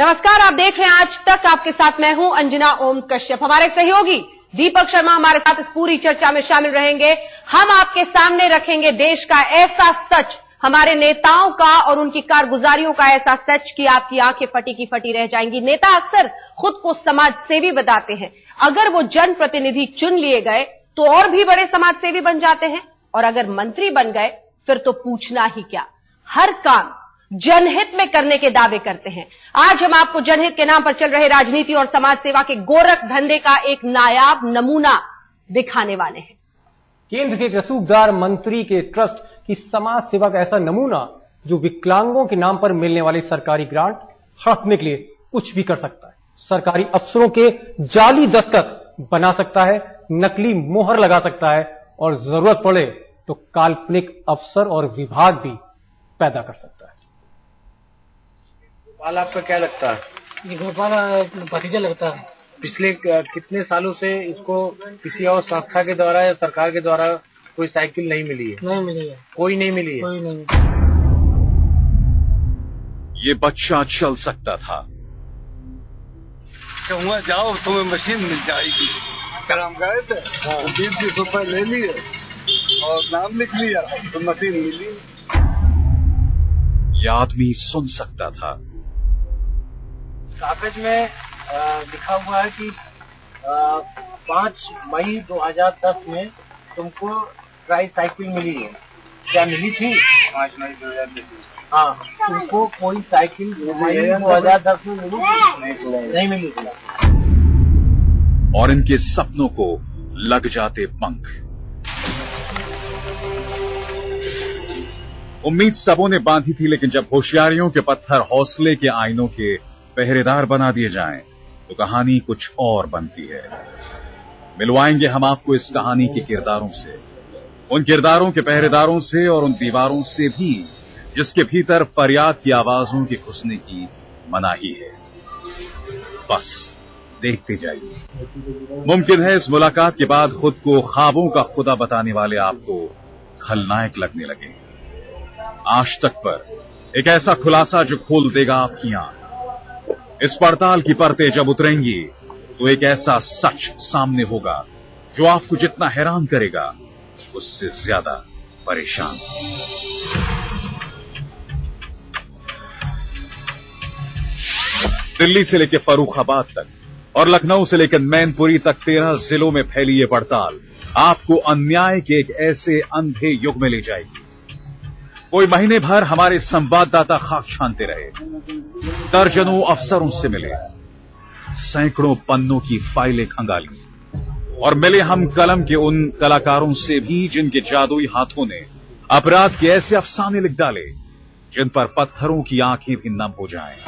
नमस्कार, आप देख रहे हैं आज तक। आपके साथ मैं हूं अंजना ओम कश्यप। हमारे सहयोगी दीपक शर्मा हमारे साथ इस पूरी चर्चा में शामिल रहेंगे। हम आपके सामने रखेंगे देश का ऐसा सच, हमारे नेताओं का और उनकी कारगुजारियों का ऐसा सच कि आपकी आंखें फटी की फटी रह जाएंगी। नेता अक्सर खुद को समाज सेवी बताते हैं। अगर वो जनप्रतिनिधि चुन लिए गए तो और भी बड़े समाज सेवी बन जाते हैं, और अगर मंत्री बन गए फिर तो पूछना ही क्या। हर काम जनहित में करने के दावे करते हैं। आज हम आपको जनहित के नाम पर चल रहे राजनीति और समाज सेवा के गोरख धंधे का एक नायाब नमूना दिखाने वाले हैं। केंद्र के रसूखदार मंत्री के ट्रस्ट की समाज सेवा का ऐसा नमूना जो विकलांगों के नाम पर मिलने वाली सरकारी ग्रांट हड़पने के लिए कुछ भी कर सकता है। सरकारी अफसरों के जाली दस्तखत बना सकता है, नकली मोहर लगा सकता है और जरूरत पड़े तो काल्पनिक अफसर और विभाग भी पैदा कर सकता है। गोपाल आपका क्या लगता है? ये गोपाल भतीजा लगता है। पिछले कितने सालों से इसको किसी और संस्था के द्वारा या सरकार के द्वारा कोई साइकिल नहीं मिली है? नहीं मिली है। कोई नहीं मिली है? कोई नहीं। ये बच्चा चल सकता था। कहूँगा जाओ तुम्हें मशीन मिल जाएगी। कल हम गए थे, 20-20 रुपए ले लिए और नाम लिख लिया तो मशीन मिली। ये आदमी सुन सकता था। कागज में लिखा हुआ है कि 5 मई 2010 में तुमको ट्राई साइकिल मिली है। क्या मिली थी? 5 मई 2010। हाँ, तुमको कोई साइकिल मई 2010 में मिली? नहीं मिली थी। और इनके सपनों को लग जाते पंख। उम्मीद सबों ने बांधी थी, लेकिन जब होशियारियों के पत्थर हौसले के आईनों के पहरेदार बना दिए जाएं, तो कहानी कुछ और बनती है। मिलवाएंगे हम आपको इस कहानी के किरदारों से, उन किरदारों के पहरेदारों से और उन दीवारों से भी जिसके भीतर फरियाद की आवाजों के घुसने की मनाही है। बस देखते जाइए। मुमकिन है इस मुलाकात के बाद खुद को ख्वाबों का खुदा बताने वाले आपको खलनायक लगने लगे। आज तक पर एक ऐसा खुलासा जो खोल देगा आपकी आंख। इस पड़ताल की परतें जब उतरेंगी तो एक ऐसा सच सामने होगा जो आपको जितना हैरान करेगा उससे ज्यादा परेशान। दिल्ली से लेकर फर्रुखाबाद तक और लखनऊ से लेकर मैनपुरी तक 13 जिलों में फैली ये पड़ताल आपको अन्याय के एक ऐसे अंधे युग में ले जाएगी। कोई महीने भर हमारे संवाददाता खाक छानते रहे, दर्जनों अफसरों से मिले, सैकड़ों पन्नों की फाइलें खंगाली, और मिले हम कलम के उन कलाकारों से भी जिनके जादुई हाथों ने अपराध के ऐसे अफसाने लिख डाले जिन पर पत्थरों की आंखें भी नम हो जाएं।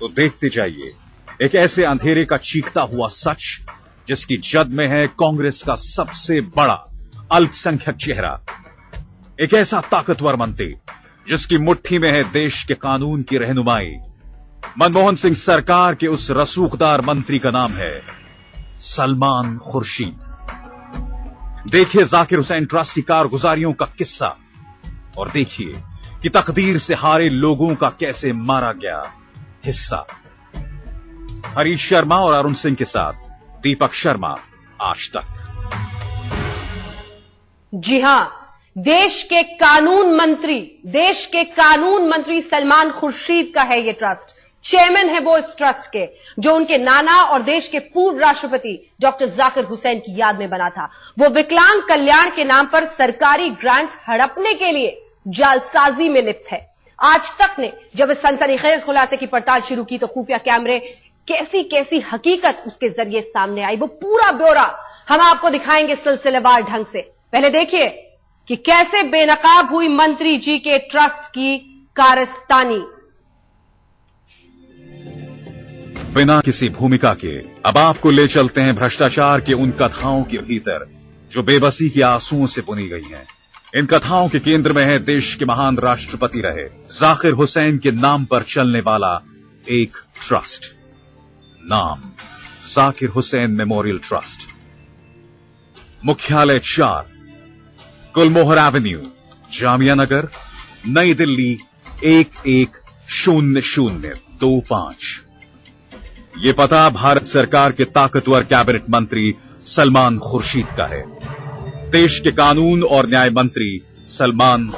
तो देखते जाइए एक ऐसे अंधेरे का चीखता हुआ सच जिसकी जद में है कांग्रेस का सबसे बड़ा अल्पसंख्यक चेहरा, एक ऐसा ताकतवर मंत्री जिसकी मुट्ठी में है देश के कानून की रहनुमाई। मनमोहन सिंह सरकार के उस रसूखदार मंत्री का नाम है सलमान खुर्शीद। देखिए जाकिर हुसैन ट्रस्ट की कारगुजारियों का किस्सा, और देखिए कि तकदीर से हारे लोगों का कैसे मारा गया हिस्सा। हरीश शर्मा और अरुण सिंह के साथ दीपक शर्मा, आज तक। जी हां, देश के कानून मंत्री सलमान खुर्शीद का है ये ट्रस्ट। चेयरमैन है वो इस ट्रस्ट के, जो उनके नाना और देश के पूर्व राष्ट्रपति डॉक्टर जाकिर हुसैन की याद में बना था। वो विकलांग कल्याण के नाम पर सरकारी ग्रांट हड़पने के लिए जालसाजी में लिप्त है। आज तक ने जब इस सनसनीखेज खुलासे की पड़ताल शुरू की तो खुफिया कैमरे कैसी कैसी हकीकत उसके जरिए सामने आई, वो पूरा ब्यौरा हम आपको दिखाएंगे सिलसिलेवार ढंग से। पहले देखिए कि कैसे बेनकाब हुई मंत्री जी के ट्रस्ट की कारस्तानी। बिना किसी भूमिका के अब आपको ले चलते हैं भ्रष्टाचार के उन कथाओं के भीतर जो बेबसी के आंसुओं से बुनी गई हैं। इन कथाओं के केंद्र में है देश के महान राष्ट्रपति रहे जाकिर हुसैन के नाम पर चलने वाला एक ट्रस्ट। नाम जाकिर हुसैन मेमोरियल ट्रस्ट। मुख्यालय 4 गुलमोहर एवेन्यू, जामिया नगर, नई दिल्ली 11 0025। ये पता भारत सरकार के ताकतवर कैबिनेट मंत्री सलमान खुर्शीद का है। देश के कानून और न्याय मंत्री सलमान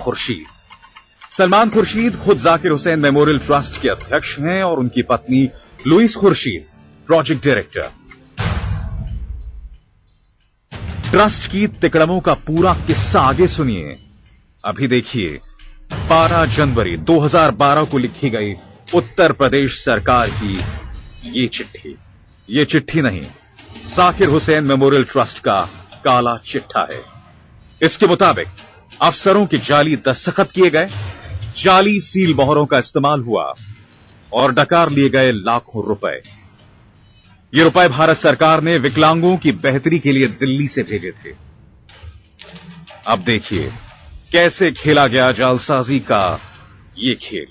खुर्शीद खुद जाकिर हुसैन मेमोरियल ट्रस्ट के अध्यक्ष हैं और उनकी पत्नी Louise Khurshid project director. Trust की तिकड़मों का पूरा किस्सा आगे सुनिए। अभी देखिए 12 जनवरी 2012 को लिखी गई उत्तर प्रदेश सरकार की ये चिट्ठी नहीं, जाकिर हुसैन मेमोरियल ट्रस्ट का काला चिट्ठा है। इसके मुताबिक अफसरों के जाली दस्तखत किए गए, जाली सील मोहरों का इस्तेमाल हुआ और डकार लिए गए लाखों रुपए। ये रुपए भारत सरकार ने विकलांगों की बेहतरी के लिए दिल्ली से भेजे थे। अब देखिए कैसे खेला गया जालसाजी का ये खेल।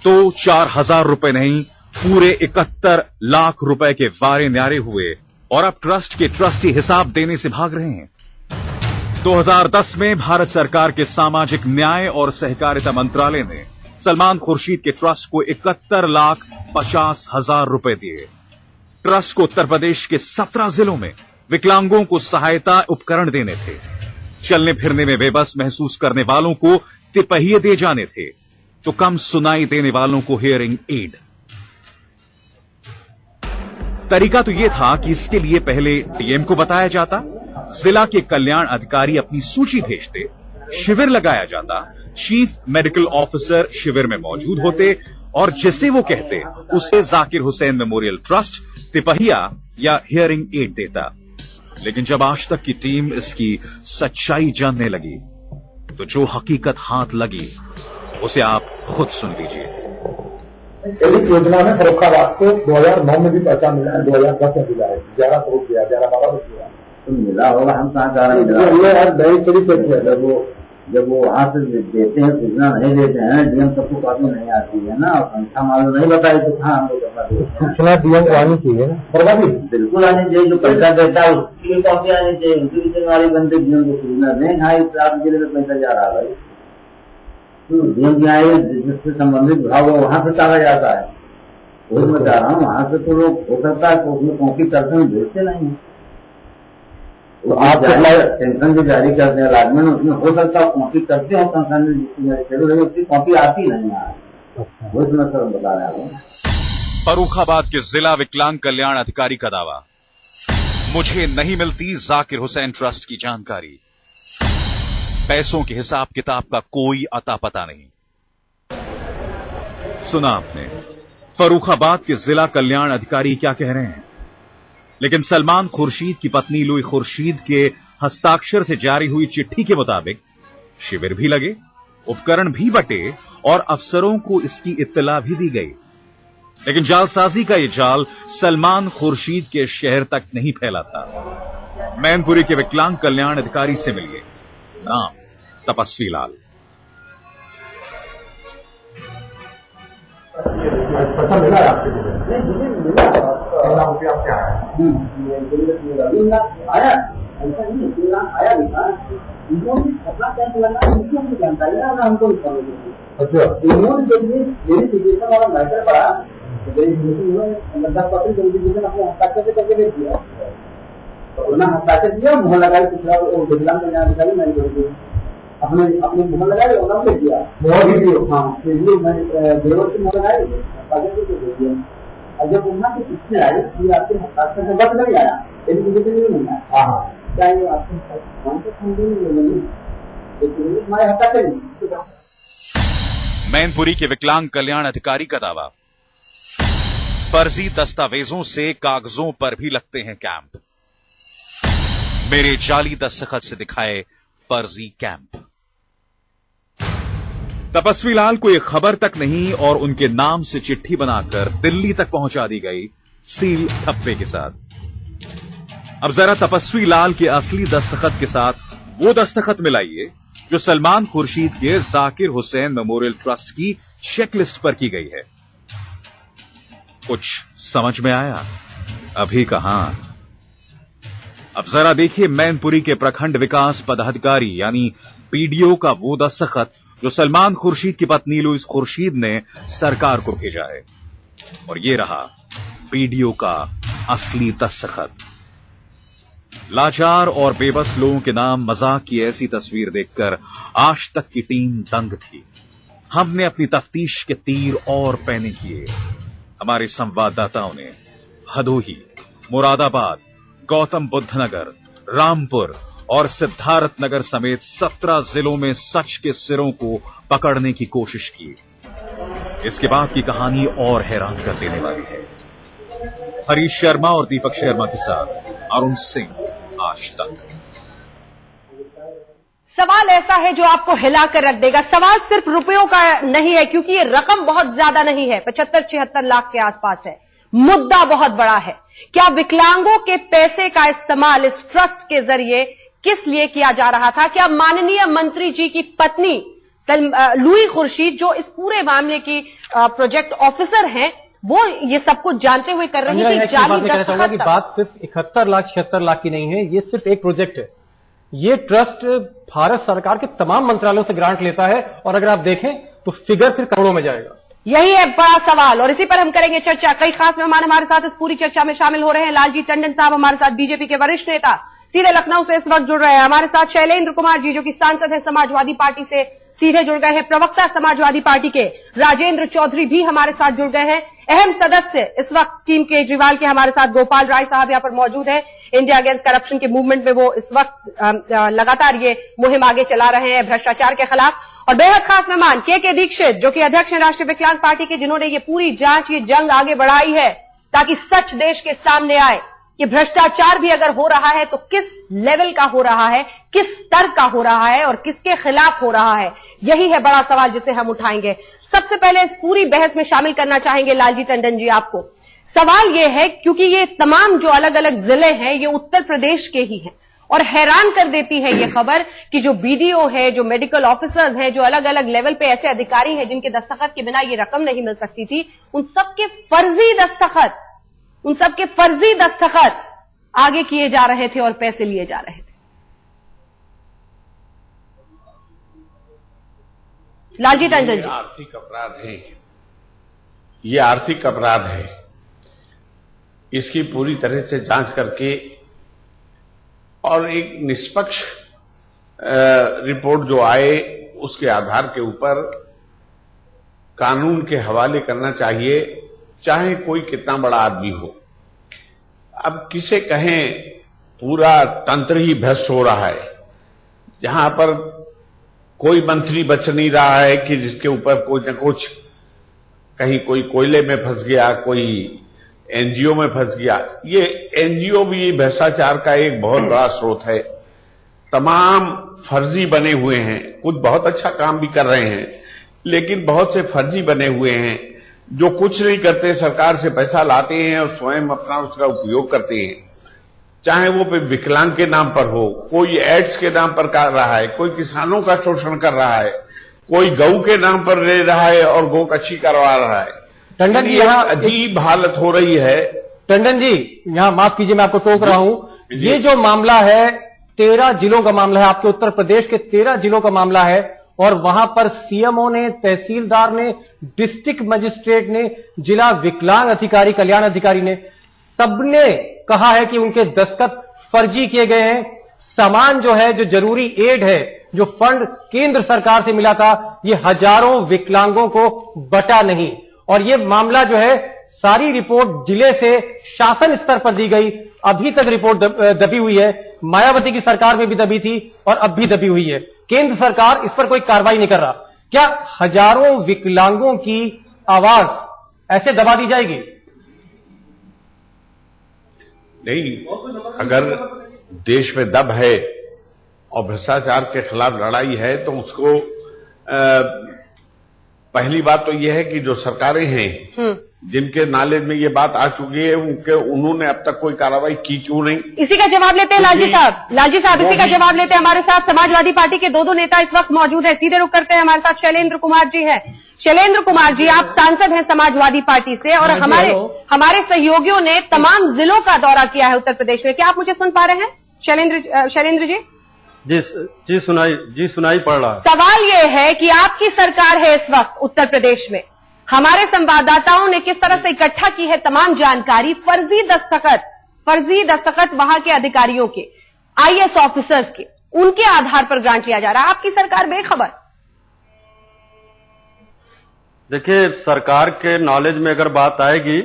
तो 4000 रुपए नहीं, पूरे 71 लाख रुपए के वारे न्यारे हुए और अब ट्रस्ट के ट्रस्टी हिसाब देने से भाग रहे हैं। 2010 में भारत सरकार के सामाजिक न्याय और सहकारिता मंत्रालय ने सलमान खुर्शीद के ट्रस्ट को 71,50,000 रुपए दिए। ट्रस्ट को उत्तर प्रदेश के 17 जिलों में विकलांगों को सहायता उपकरण देने थे। चलने फिरने में बेबस महसूस करने वालों को तिपहिए दिए जाने थे, तो कम सुनाई देने वालों को हियरिंग एड। तरीका तो यह था कि इसके लिए पहले डीएम को बताया जाता, जिला के कल्याण अधिकारी अपनी सूची भेजते, शिविर लगाया जाता, चीफ मेडिकल ऑफिसर शिविर में मौजूद होते और जिसे वो कहते उसे जाकिर हुसैन मेमोरियल ट्रस्ट तिपहिया या हियरिंग एड देता। लेकिन जब आज तक की टीम इसकी सच्चाई जानने लगी तो जो हकीकत हाथ लगी उसे आप खुद सुन लीजिए। इस योजना में फर्रुखाबाद को 2009 में भी पैसा मिला है, 2010 में मिला है, 11 करोड़ दिया, 11-12 करोड़ दिया तो मिला होगा। हम कहाँ जा रहे हैं, जब वो वहां से देते हैं सूचना नहीं देते हैं, डीएम सबको कॉपी नहीं आती है ना, और संख्या मालूम नहीं बताई तो कहाँ हम लोग सूचना डीएम को आनी चाहिए ना, बिल्कुल आनी चाहिए। जो पैसा देता है उसकी भी कॉपी आनी चाहिए, उनकी भी जिम्मेवारी बनती है डीएम को सूचना दें। हाँ इस जिले में पैसा जा रहा है भाई, तो डीएम की आए जिससे संबंधित विभाग वहां से टाला जाता है। वही मैं जा रहा हूँ, वहां से तो लोग हो सकता है तो उसमें कॉपी करते हैं, भेजते नहीं है। तो आप पेंशन जो जारी करते हैं अलॉटमेंट, उसमें हो सकता है कॉपी करते हो पेंशन लेकिन उसकी कॉपी आती नहीं है। वही मैं सर बता रहा हूँ। फर्रुखाबाद के जिला विकलांग कल्याण अधिकारी का दावा, मुझे नहीं मिलती जाकिर हुसैन ट्रस्ट की जानकारी, पैसों के हिसाब किताब का कोई अता पता नहीं। सुना आपने फर्रुखाबाद के जिला कल्याण अधिकारी क्या कह रहे हैं, लेकिन सलमान खुर्शीद की पत्नी लुई खुर्शीद के हस्ताक्षर से जारी हुई चिट्ठी के मुताबिक शिविर भी लगे, उपकरण भी बटे और अफसरों को इसकी इत्तला भी दी गई। लेकिन जालसाजी का यह जाल सलमान खुर्शीद के शहर तक नहीं फैला था। मैनपुरी के विकलांग कल्याण अधिकारी से मिलिए, नाम तपस्वी लाल। पता मिला है आपके लिए? रुपया क्या आया? आया ऐसा नहीं, आया भी था। अपना कैंप लगा उनको जानकारी ना हमको। अच्छा उन्होंने जब मेरी सिचुएशन वाला मैटर पड़ा तो मेरी अपने हस्ताक्षर से करके भेज दिया, तो उन्होंने हस्ताक्षर दिया, मुहर लगाई, पिछला विकलांग कल्याण अधिकारी मैंने अपने मुहर लगाई, उन्होंने भेज दिया मुहर भी दिया। हाँ मैं देवर से मुहर लगाई, हस्ताक्षर से भेज दिया। और जब उन्होंने के पीछे आए ये आपके हस्ताक्षर से बस नहीं आया, नहीं आया, क्या ये आपके हमारे हस्ताक्षर। मैनपुरी के विकलांग कल्याण अधिकारी का दावा, फर्जी दस्तावेजों से कागजों पर भी लगते हैं कैंप, मेरे जाली दस्तखत से दिखाए फर्जी कैंप। तपस्वी लाल को यह खबर तक नहीं और उनके नाम से चिट्ठी बनाकर दिल्ली तक पहुंचा दी गई सील ठप्पे के साथ। अब जरा तपस्वी लाल के असली दस्तखत के साथ वो दस्तखत मिलाइए जो सलमान खुर्शीद के जाकिर हुसैन मेमोरियल ट्रस्ट की चेकलिस्ट पर की गई है। कुछ समझ में आया? अभी कहां। अब जरा देखिए मैनपुरी के प्रखंड विकास पदाधिकारी यानी पीडीओ का वो दस्तखत जो सलमान खुर्शीद की पत्नी लुइस खुर्शीद ने सरकार को भेजा है। और ये रहा वीडियो का असली दस्तखत। लाचार और बेबस लोगों के नाम मजाक की ऐसी तस्वीर देखकर आज तक की टीम दंग थी। हमने अपनी तफ्तीश के तीर और पैने किए। हमारे संवाददाताओं ने भदोही, मुरादाबाद, गौतम बुद्ध नगर, रामपुर और सिद्धार्थ नगर समेत 17 जिलों में सच के सिरों को पकड़ने की कोशिश की। इसके बाद की कहानी और हैरान कर देने वाली है। हरीश शर्मा और दीपक शर्मा के साथ अरुण सिंह, आज तक। सवाल ऐसा है जो आपको हिलाकर रख देगा। सवाल सिर्फ रुपयों का नहीं है, क्योंकि ये रकम बहुत ज्यादा नहीं है, 75-76 लाख के आसपास है। मुद्दा बहुत बड़ा है। क्या विकलांगों के पैसे का इस्तेमाल इस ट्रस्ट के जरिए किस लिए किया जा रहा था? क्या माननीय मंत्री जी की पत्नी लुई खुर्शीद, जो इस पूरे मामले की प्रोजेक्ट ऑफिसर हैं, वो ये सब कुछ जानते हुए कर रही थी? कि बात सिर्फ 71 लाख 76 लाख की नहीं है। ये सिर्फ एक प्रोजेक्ट है। ये ट्रस्ट भारत सरकार के तमाम मंत्रालयों से ग्रांट लेता है, और अगर आप देखें तो फिगर फिर करोड़ों में जाएगा। यही है बड़ा सवाल, और इसी पर हम करेंगे चर्चा। कई खास मेहमान हमारे साथ इस पूरी चर्चा में शामिल हो रहे हैं। लालजी टंडन साहब हमारे साथ, बीजेपी के वरिष्ठ नेता, सीधे लखनऊ से इस वक्त जुड़ रहे हैं। हमारे साथ शैलेंद्र कुमार जी, जो कि सांसद है समाजवादी पार्टी से, सीधे जुड़ गए हैं। प्रवक्ता समाजवादी पार्टी के राजेंद्र चौधरी भी हमारे साथ जुड़ गए हैं। अहम सदस्य इस वक्त टीम केजरीवाल के हमारे साथ गोपाल राय साहब यहां पर मौजूद है। इंडिया अगेंस्ट करप्शन के मूवमेंट में वो इस वक्त लगातार ये मुहिम आगे चला रहे हैं भ्रष्टाचार के खिलाफ। और बेहद खास मेहमान के दीक्षित, जो कि अध्यक्ष हैं राष्ट्रीय विकलांग पार्टी के, जिन्होंने ये पूरी जांच, ये जंग आगे बढ़ाई है ताकि सच देश के सामने आए कि भ्रष्टाचार भी अगर हो रहा है तो किस लेवल का हो रहा है, किस स्तर का हो रहा है और किसके खिलाफ हो रहा है। यही है बड़ा सवाल जिसे हम उठाएंगे। सबसे पहले इस पूरी बहस में शामिल करना चाहेंगे लालजी टंडन जी आपको। सवाल यह है, क्योंकि ये तमाम जो अलग अलग जिले हैं ये उत्तर प्रदेश के ही हैं, और हैरान कर देती है ये खबर कि जो बीडीओ है, जो मेडिकल ऑफिसर्स हैं, जो अलग अलग लेवल पे ऐसे अधिकारी हैं जिनके दस्तखत के बिना ये रकम नहीं मिल सकती थी, उन सबके फर्जी दस्तखत आगे किए जा रहे थे और पैसे लिए जा रहे थे। लालजी टंडन जी, आर्थिक अपराध है, ये आर्थिक अपराध है। इसकी पूरी तरह से जांच करके और एक निष्पक्ष रिपोर्ट जो आए उसके आधार के ऊपर कानून के हवाले करना चाहिए, चाहे कोई कितना बड़ा आदमी हो। अब किसे कहें, पूरा तंत्र ही भ्रष्ट हो रहा है, जहां पर कोई मंत्री बच नहीं रहा है कि जिसके ऊपर कुछ न कुछ, कहीं कोई कोयले में फंस गया, कोई एनजीओ में फंस गया। ये एनजीओ भी भ्रष्टाचार का एक बहुत बड़ा स्रोत है। तमाम फर्जी बने हुए हैं, कुछ बहुत अच्छा काम भी कर रहे हैं, लेकिन बहुत से फर्जी बने हुए हैं जो कुछ नहीं करते, सरकार से पैसा लाते हैं और स्वयं अपना उसका उपयोग करते हैं। चाहे वो विकलांग के नाम पर हो, कोई एड्स के नाम पर कर रहा है, कोई किसानों का शोषण कर रहा है, कोई गऊ के नाम पर ले रहा है और गौ कच्छी करवा रहा है। टंडन जी, यहाँ अजीब हालत हो रही है। टंडन जी, यहाँ माफ कीजिए, मैं आपको टोक रहा हूं। ये जो मामला है 13 जिलों का मामला है, आपके उत्तर प्रदेश के 13 जिलों का मामला है, और वहां पर सीएमओ ने, तहसीलदार ने, डिस्ट्रिक्ट मजिस्ट्रेट ने, जिला विकलांग अधिकारी, कल्याण अधिकारी ने, सबने कहा है कि उनके दस्तखत फर्जी किए गए हैं। सामान जो है, जो जरूरी एड है, जो फंड केंद्र सरकार से मिला था, ये हजारों विकलांगों को बटा नहीं। और ये मामला जो है, सारी रिपोर्ट जिले से शासन स्तर पर दी गई। अभी तक रिपोर्ट दबी हुई है, मायावती की सरकार में भी दबी थी और अब भी दबी हुई है। केंद्र सरकार इस पर कोई कार्रवाई नहीं कर रहा। क्या हजारों विकलांगों की आवाज ऐसे दबा दी जाएगी? नहीं, अगर देश में दब है और भ्रष्टाचार के खिलाफ लड़ाई है तो उसको पहली बात तो यह है कि जो सरकारें हैं जिनके नॉलेज में ये बात आ चुकी है, उन्होंने अब तक कोई कार्रवाई की क्यों नहीं? इसी का जवाब लेते हैं लालजी साहब इसी का जवाब लेते हैं। हमारे साथ समाजवादी पार्टी के दो नेता इस वक्त मौजूद है, सीधे रुख करते हैं। हमारे साथ शैलेंद्र कुमार जी हैं। शैलेंद्र कुमार जी, आप सांसद हैं समाजवादी पार्टी से, और हमारे सहयोगियों ने तमाम जिलों का दौरा किया है उत्तर प्रदेश में। क्या आप मुझे सुन पा रहे हैं शैलेंद्र जी? जी सुनाई पड़ रहा है। सवाल ये है कि आपकी सरकार है इस वक्त उत्तर प्रदेश में। हमारे संवाददाताओं ने किस तरह से इकट्ठा की है तमाम जानकारी, फर्जी दस्तखत वहां के अधिकारियों के, आईएएस ऑफिसर्स के, उनके आधार पर ग्रांट लिया जा रहा है। आपकी सरकार बेखबर। देखिए, सरकार के नॉलेज में अगर बात आएगी,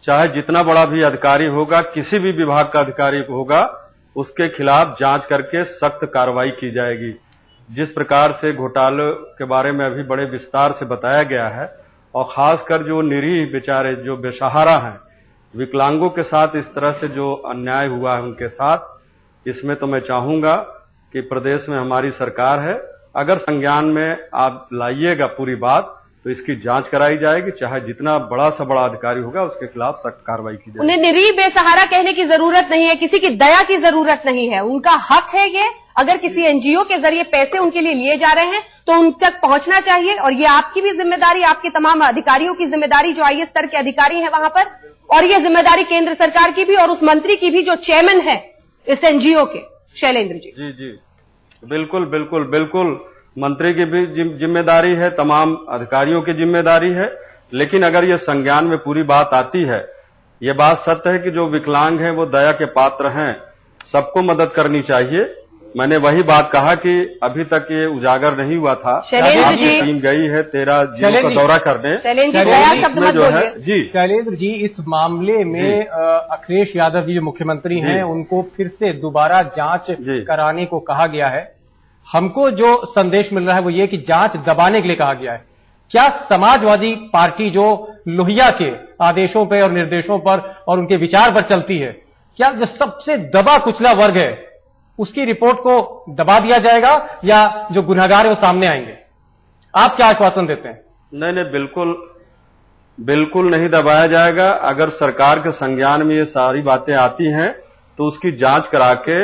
चाहे जितना बड़ा भी अधिकारी होगा, किसी भी विभाग का अधिकारी होगा, उसके खिलाफ जांच करके सख्त कार्रवाई की जाएगी। जिस प्रकार से घोटाले के बारे में अभी बड़े विस्तार से बताया गया है, और खासकर जो निरीह बेचारे जो बेसहारा हैं, विकलांगों के साथ इस तरह से जो अन्याय हुआ है उनके साथ, इसमें तो मैं चाहूंगा कि प्रदेश में हमारी सरकार है, अगर संज्ञान में आप लाइएगा पूरी बात, तो इसकी जांच कराई जाएगी। चाहे जितना बड़ा से बड़ा अधिकारी होगा, उसके खिलाफ सख्त कार्रवाई की जाएगी। उन्हें निरीह बेसहारा कहने की जरूरत नहीं है, किसी की दया की जरूरत नहीं है, उनका हक है ये। अगर किसी एनजीओ के जरिए पैसे उनके लिए लिए जा रहे हैं तो उन तक पहुंचना चाहिए, और ये आपकी भी जिम्मेदारी, आपके तमाम अधिकारियों की जिम्मेदारी जो आईएएस स्तर के अधिकारी हैं वहां पर, और ये जिम्मेदारी केंद्र सरकार की भी और उस मंत्री की भी जो चेयरमैन है इस एनजीओ के, शैलेंद्र जी। जी बिल्कुल मंत्री की भी जिम्मेदारी है, तमाम अधिकारियों की जिम्मेदारी है। लेकिन अगर ये संज्ञान में पूरी बात आती है, ये बात सत्य है कि जो विकलांग हैं वो दया के पात्र हैं, सबको मदद करनी चाहिए। मैंने वही बात कहा कि अभी तक ये उजागर नहीं हुआ था। शैलेंद्र जी टीम गई है 13 जिलों का दौरा करने। शैलेंद्र जो है जी, शैलेंद्र जी, इस मामले में अखिलेश यादव जी जो मुख्यमंत्री हैं, उनको फिर से दोबारा जांच कराने को कहा गया है। हमको जो संदेश मिल रहा है वो ये कि जांच दबाने के लिए कहा गया है। क्या समाजवादी पार्टी जो लोहिया के आदेशों पर और निर्देशों पर और उनके विचार पर चलती है, क्या जो सबसे दबा कुचला वर्ग है उसकी रिपोर्ट को दबा दिया जाएगा, या जो गुनहगार है वो सामने आएंगे? आप क्या आश्वासन देते हैं? नहीं, बिल्कुल नहीं दबाया जाएगा। अगर सरकार के संज्ञान में ये सारी बातें आती हैं तो उसकी जांच करा के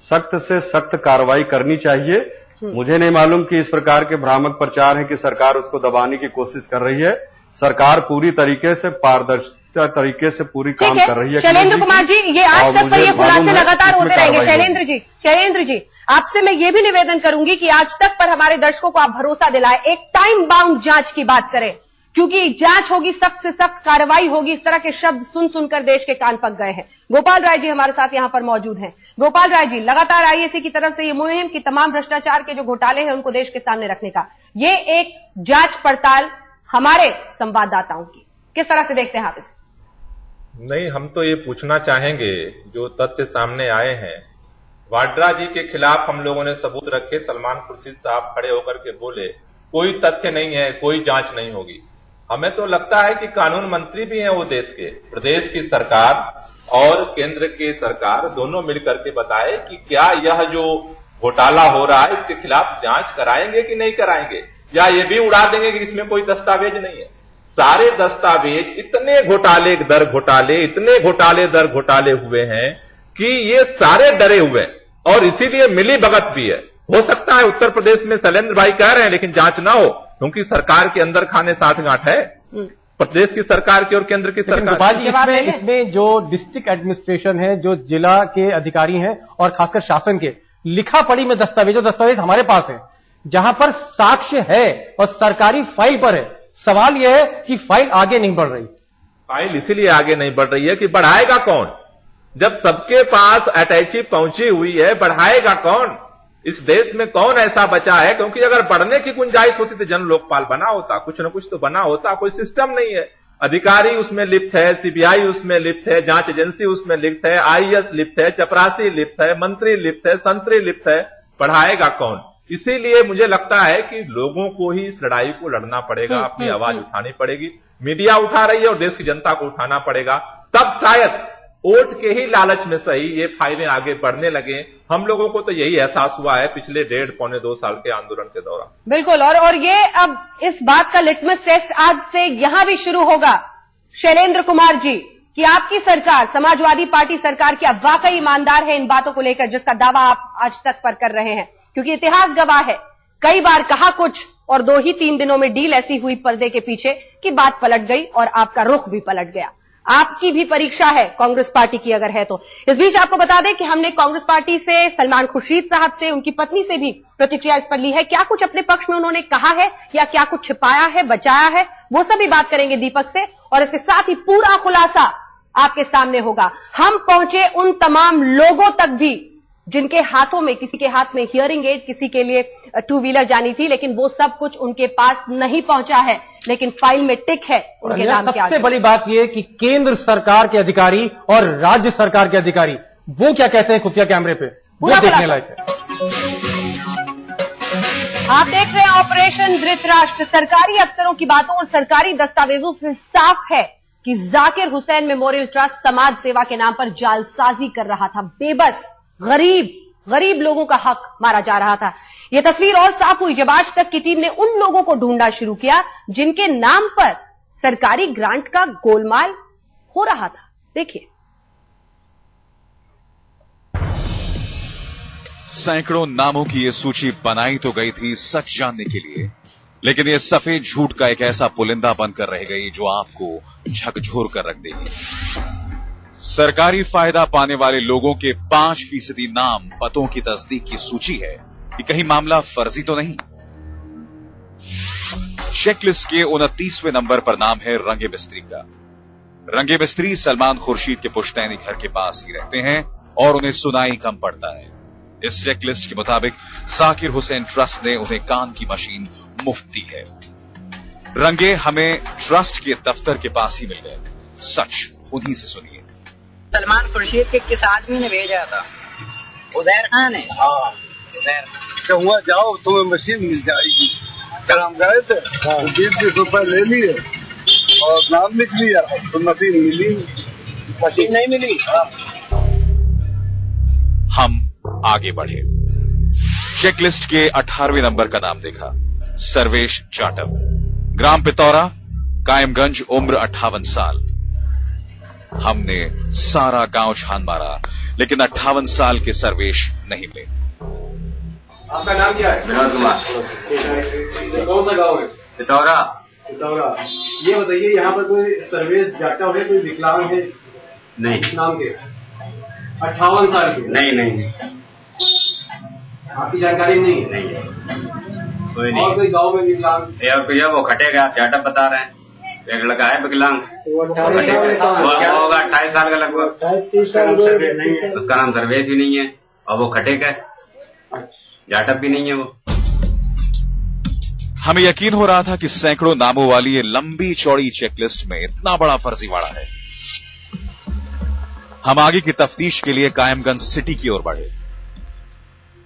सख्त से सख्त कार्रवाई करनी चाहिए। मुझे नहीं मालूम कि इस प्रकार के भ्रामक प्रचार है कि सरकार उसको दबाने की कोशिश कर रही है। सरकार पूरी तरीके से पारदर्शिता तरीके से पूरी काम कर रही है। शैलेंद्र कुमार जी, ये आज तक पर ये खुलासे लगातार होते रहेंगे। शैलेंद्र जी, आपसे मैं ये भी निवेदन करूंगी कि आज तक पर हमारे दर्शकों को आप भरोसा दिलाएं, एक टाइम बाउंड जांच की बात करें, क्योंकि जांच होगी, सख्त से सख्त कार्रवाई होगी। इस तरह के शब्द सुन सुनकर देश के कान पक गए हैं। गोपाल राय जी हमारे साथ यहां पर मौजूद हैं। गोपाल राय जी, लगातार आईएसी की तरफ से ये मुहिम की तमाम भ्रष्टाचार के जो घोटाले हैं उनको देश के सामने रखने का, ये एक जांच पड़ताल हमारे संवाददाताओं की, किस तरह से देखते हैं आप इसे? नहीं, हम तो ये पूछना चाहेंगे, जो तथ्य सामने आए हैं, वाड्रा जी के खिलाफ हम लोगों ने सबूत रखे, सलमान खुर्शीद साहब खड़े होकर के बोले कोई तथ्य नहीं है, कोई जांच नहीं होगी। हमें तो लगता है कि कानून मंत्री भी हैं वो देश के, प्रदेश की सरकार और केंद्र की सरकार दोनों मिलकर के बताए कि क्या यह जो घोटाला हो रहा है इसके खिलाफ जांच कराएंगे कि नहीं कराएंगे, या ये भी उड़ा देंगे कि इसमें कोई दस्तावेज नहीं है। सारे दस्तावेज, इतने घोटाले दर घोटाले हुए हैं कि ये सारे डरे हुए हैं, और इसीलिए मिली भगत भी है। हो सकता है उत्तर प्रदेश में शैलेंद्र भाई कह रहे हैं लेकिन जांच ना हो, क्योंकि सरकार के अंदर खाने साथ गांठ है, प्रदेश की सरकार की और केंद्र की सरकार। इसमें जो डिस्ट्रिक्ट एडमिनिस्ट्रेशन है, जो जिला के अधिकारी हैं और खासकर शासन के, लिखा पढ़ी में दस्तावेज हमारे पास है, जहां पर साक्ष्य है और सरकारी फाइल पर है। सवाल यह है कि फाइल आगे नहीं बढ़ रही। फाइल इसीलिए आगे नहीं बढ़ रही है कि बढ़ाएगा कौन, जब सबके पास अटैची पहुंची हुई है, बढ़ाएगा कौन? इस देश में कौन ऐसा बचा है? क्योंकि अगर बढ़ने की गुंजाइश होती तो जन लोकपाल बना होता, कुछ न कुछ तो बना होता। कोई सिस्टम नहीं है, अधिकारी उसमें लिप्त है, सीबीआई उसमें लिप्त है, जांच एजेंसी उसमें लिप्त है, आईएएस लिप्त है, चपरासी लिप्त है, मंत्री लिप्त है, संतरी लिप्त है, बढ़ाएगा कौन? इसीलिए मुझे लगता है कि लोगों को ही इस लड़ाई को लड़ना पड़ेगा, अपनी आवाज उठानी पड़ेगी। मीडिया उठा रही है और देश की जनता को उठाना पड़ेगा, तब शायद वोट के ही लालच में सही ये फाइलें आगे बढ़ने लगे। हम लोगों को तो यही एहसास हुआ है पिछले 1.5-2 साल के आंदोलन के दौरान। बिल्कुल, और ये अब इस बात का लिटमस टेस्ट आज से यहां भी शुरू होगा शैलेंद्र कुमार जी, कि आपकी सरकार, समाजवादी पार्टी सरकार क्या वाकई ईमानदार है इन बातों को लेकर जिसका दावा आप आज तक पर कर रहे हैं। क्योंकि इतिहास गवाह है, कई बार कहा कुछ और 2 ही 3 दिनों में डील ऐसी हुई पर्दे के पीछे कि बात पलट गई और आपका रुख भी पलट गया। आपकी भी परीक्षा है, कांग्रेस पार्टी की अगर है तो। इस बीच आपको बता दें कि हमने कांग्रेस पार्टी से सलमान खुर्शीद साहब से, उनकी पत्नी से भी प्रतिक्रिया इस पर ली है। क्या कुछ अपने पक्ष में उन्होंने कहा है या क्या कुछ छिपाया है, बचाया है, वो सभी बात करेंगे दीपक से, और इसके साथ ही पूरा खुलासा आपके सामने होगा। हम पहुंचे उन तमाम लोगों तक भी जिनके हाथों में, किसी के हाथ में हियरिंग एड, किसी के लिए 2 व्हीलर जानी थी, लेकिन वो सब कुछ उनके पास नहीं पहुंचा है, लेकिन फाइल में टिक है उनके नाम के आगे। सबसे बड़ी बात यह कि केंद्र सरकार के अधिकारी और राज्य सरकार के अधिकारी वो क्या कहते हैं खुफिया कैमरे पे, वो देखने लायक है। आप देख रहे हैं ऑपरेशन धृतराष्ट्र। सरकारी अफसरों की बातों और सरकारी दस्तावेजों से साफ है कि जाकिर हुसैन मेमोरियल ट्रस्ट समाज सेवा के नाम पर जालसाजी कर रहा था। बेबस गरीब लोगों का हक मारा जा रहा था। यह तस्वीर और साफ हुई जब आज तक की टीम ने उन लोगों को ढूंढना शुरू किया जिनके नाम पर सरकारी ग्रांट का गोलमाल हो रहा था। देखिए, सैकड़ों नामों की यह सूची बनाई तो गई थी सच जानने के लिए, लेकिन यह सफेद झूठ का एक ऐसा पुलिंदा बनकर रह गई जो आपको झकझोर कर रख देगी। सरकारी फायदा पाने वाले लोगों के 5% नाम पतों की तस्दीक की सूची है कि कहीं मामला फर्जी तो नहीं। चेकलिस्ट के 29वें नंबर पर नाम है रंगे मिस्त्री का। रंगे मिस्त्री सलमान खुर्शीद के पुश्तैनी घर के पास ही रहते हैं और उन्हें सुनाई कम पड़ता है। इस चेकलिस्ट के मुताबिक जाकिर हुसैन ट्रस्ट ने उन्हें कान की मशीन मुफ्त दी है। रंगे हमें ट्रस्ट के दफ्तर के पास ही मिल गए। सच उन्हीं से सुनिए। सलमान खुर्शीद के किस आदमी ने भेजा था? उजैर खान ने। हाँ, क्या हुआ, जाओ तुम्हें मशीन मिल जाएगी। कल हम गए थे, 20 रुपए ले लिए और नाम लिख लिया तो मशीन मिली, मशीन नहीं मिली। हम आगे बढ़े। चेकलिस्ट के 18वें नंबर का नाम देखा, सर्वेश जाटव, ग्राम पितौरा, कायमगंज, उम्र 58 साल। हमने सारा गांव छान मारा लेकिन 58 साल के सर्वेश नहीं मिले। आपका नाम क्या है? विनोद कुमार। कौन सा गांव है? पितौरा। ये बताइए, यहाँ पर कोई सर्वेश जाटव है, कोई विकलांग है? नहीं। नाम के 58 साल के? नहीं। आपकी जानकारी नहीं है? नहीं है, कोई नहीं। और कोई गांव में विकलांग? और भैया वो खटेगा, जाटव बता रहे हैं। एक लड़का है विकलांग, वो होगा 28 साल का लगभग, उसका नाम सर्वेश भी नहीं है और वो खटेगा, जाटव भी नहीं है वो। हमें यकीन हो रहा था कि सैकड़ों नामों वाली ये लंबी चौड़ी चेकलिस्ट में इतना बड़ा फर्जीवाड़ा है। हम आगे की तफ्तीश के लिए कायमगंज सिटी की ओर बढ़े।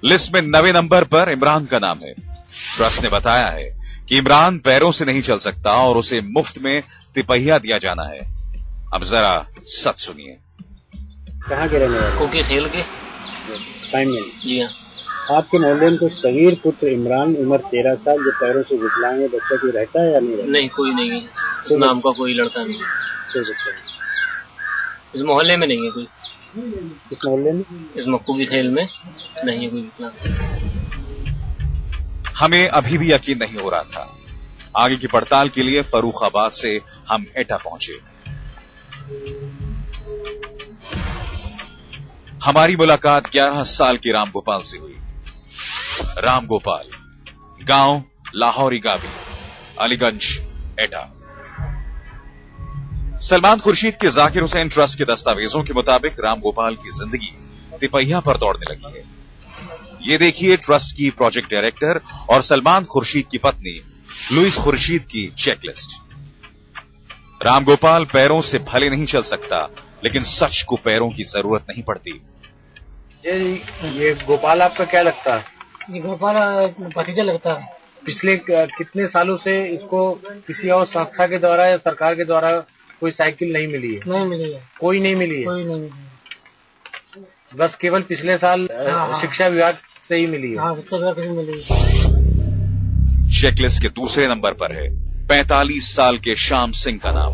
लिस्ट में 9वें नंबर पर इमरान का नाम है। ट्रस्ट ने बताया है कि इमरान पैरों से नहीं चल सकता और उसे मुफ्त में तिपहिया दिया जाना है। अब जरा सच सुनिए। कहाँ के रहने वाले? कुकी खेल के जी हाँ। आपके मोहल्ले में कोई सगीर पुत्र इमरान, उम्र 13 साल, जो पैरों से विकलांग है, बच्चा कोई रहता है या नहीं रहता? नहीं, कोई नहीं है। इस नाम का कोई लड़का नहीं है। कोई बच्चा नहीं इस मोहल्ले में नहीं है कोई। इस मोहल्ले में, इस मक्कू की खेल में नहीं है कोई विकलांग। हमें अभी भी यकीन नहीं हो रहा था। आगे की पड़ताल के लिए फर्रुखाबाद से हम एटा पहुंचे। हमारी मुलाकात 11 साल के रामगोपाल से हुई। रामगोपाल, गांव लाहौरी गावी, अलीगंज, एटा। सलमान खुर्शीद के जाकिर हुसैन ट्रस्ट के दस्तावेजों के मुताबिक रामगोपाल की जिंदगी तिपहिया पर दौड़ने लगी है। ये देखिए ट्रस्ट की प्रोजेक्ट डायरेक्टर और सलमान खुर्शीद की पत्नी लुइस खुर्शीद की चेकलिस्ट। रामगोपाल पैरों से भले नहीं चल सकता, लेकिन सच को पैरों की जरूरत नहीं पड़ती। ये गोपाल आपका क्या लगता है? ये गोपाल भतीजा लगता है। पिछले कितने सालों से इसको किसी और संस्था के द्वारा या सरकार के द्वारा कोई साइकिल नहीं मिली है? नहीं मिली है। कोई नहीं मिली है? कोई नहीं मिली है। बस केवल पिछले साल शिक्षा विभाग से ही मिली है? हाँ, शिक्षा विभाग से मिली है। चेकलिस्ट के दूसरे नंबर पर है 45 साल के श्याम सिंह का नाम।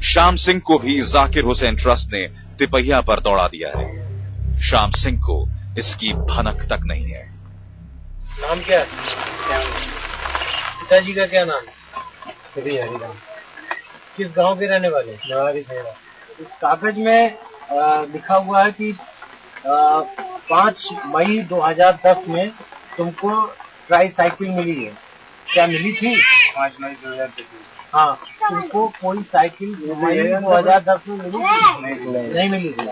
श्याम सिंह को भी जाकिर हुसैन ट्रस्ट ने तिपहिया पर दौड़ा दिया है। श्याम सिंह को इसकी भनक तक नहीं है। नाम क्या है? पिताजी का क्या नाम है? हरिराम। किस गांव के रहने वाले? नेवारी खेड़ा। इस कागज में लिखा हुआ है कि 5 मई 2010 में तुमको ट्राई साइकिल मिली है, क्या मिली थी? 5 मई 2010। हाँ, तुमको कोई साइकिल मई 2010 में मिली थी? नहीं मिली थी।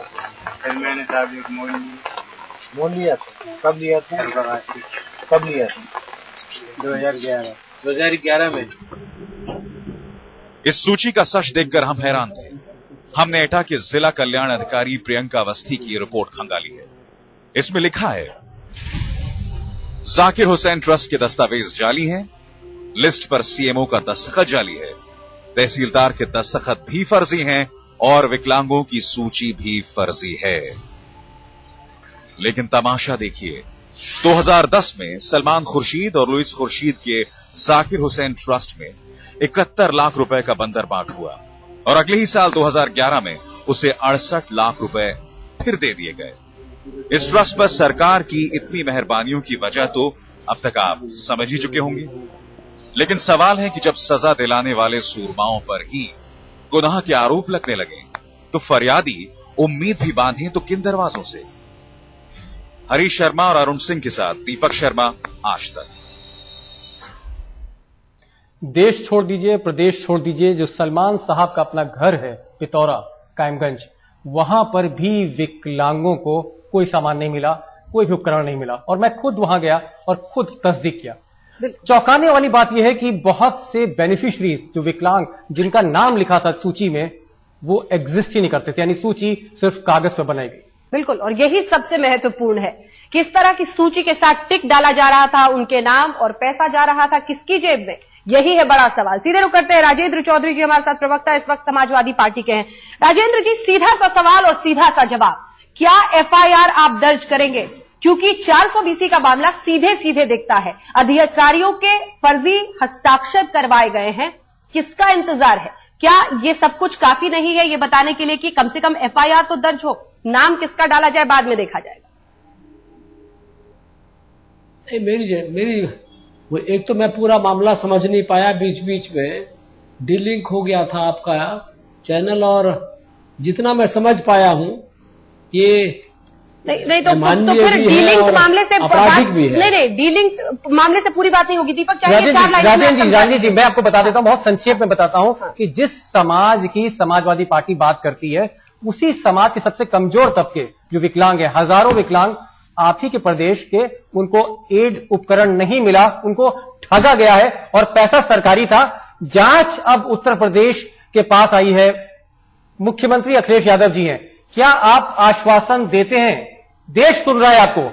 फिर मैंने साहब एक मोल लिया था। कब लिया था? कब लिया था? 2011 में। इस सूची का सच देखकर हम हैरान थे। हमने एटा के जिला कल्याण अधिकारी प्रियंका अवस्थी की रिपोर्ट खंगाली है। इसमें लिखा है, जाकिर हुसैन ट्रस्ट के दस्तावेज जाली हैं, लिस्ट पर सीएमओ का दस्तखत जाली है, तहसीलदार के दस्तखत भी फर्जी हैं और विकलांगों की सूची भी फर्जी है। लेकिन तमाशा देखिए, 2010 में सलमान खुर्शीद और लुइस खुर्शीद के जाकिर हुसैन ट्रस्ट में 71 लाख रुपए का बंदर बांट हुआ और अगले ही साल 2011 में उसे 68 लाख रुपए फिर दे दिए गए। इस ट्रस्ट पर सरकार की इतनी मेहरबानियों की वजह तो अब तक आप समझ ही चुके होंगे। लेकिन सवाल है कि जब सजा दिलाने वाले सूरमाओं पर ही गुनाह के आरोप लगने लगे तो फरियादी उम्मीद भी बांधे तो किन दरवाजों से? हरीश शर्मा और अरुण सिंह के साथ दीपक शर्मा, आज तक। देश छोड़ दीजिए, प्रदेश छोड़ दीजिए, जो सलमान साहब का अपना घर है पितौरा कायमगंज, वहां पर भी विकलांगों को कोई सामान नहीं मिला, कोई भी उपकरण नहीं मिला। और मैं खुद वहां गया और खुद तस्दीक किया। चौंकाने वाली बात यह है कि बहुत से बेनिफिशरीज जो विकलांग जिनका नाम लिखा था सूची में, वो एग्जिस्ट ही नहीं करते थे, यानी सूची सिर्फ कागज पर बनाई गई। बिल्कुल, और यही सबसे महत्वपूर्ण है, किस तरह की सूची के साथ टिक डाला जा रहा था उनके नाम और पैसा जा रहा था किसकी जेब में, यही है बड़ा सवाल। सीधे रुक करते हैं, राजेंद्र चौधरी जी हमारे साथ प्रवक्ता इस वक्त समाजवादी पार्टी के हैं। राजेंद्र जी, सीधा सा सवाल और सीधा सा जवाब, क्या एफआईआर आप दर्ज करेंगे? क्योंकि 420 का मामला सीधे सीधे दिखता है, अधिकारियों के फर्जी हस्ताक्षर करवाए गए हैं, किसका इंतजार है? क्या ये सब कुछ काफी नहीं है ये बताने के लिए कि कम से कम एफआईआर तो दर्ज हो, नाम किसका डाला जाए बाद में देखा जाएगा? मेरी वो एक तो मैं पूरा मामला समझ नहीं पाया, बीच बीच में डीलिंक हो गया था आपका चैनल, और जितना मैं समझ पाया हूं ये नहीं तो फिर डीलिंक मामले से आपराधिक भी है। नहीं, डीलिंक मामले से पूरी बात नहीं होगी। दीपक राजेंद्र जी, मैं आपको बता देता हूं, बहुत संक्षेप में बताता हूं कि जिस समाज की समाजवादी पार्टी बात करती है, उसी समाज के सबसे कमजोर तबके जो विकलांग है, हजारों विकलांग आप ही के प्रदेश के, उनको एड उपकरण नहीं मिला, उनको ठगा गया है और पैसा सरकारी था। जांच अब उत्तर प्रदेश के पास आई है, मुख्यमंत्री अखिलेश यादव जी हैं। क्या आप आश्वासन देते हैं, देश सुन रहा है आपको,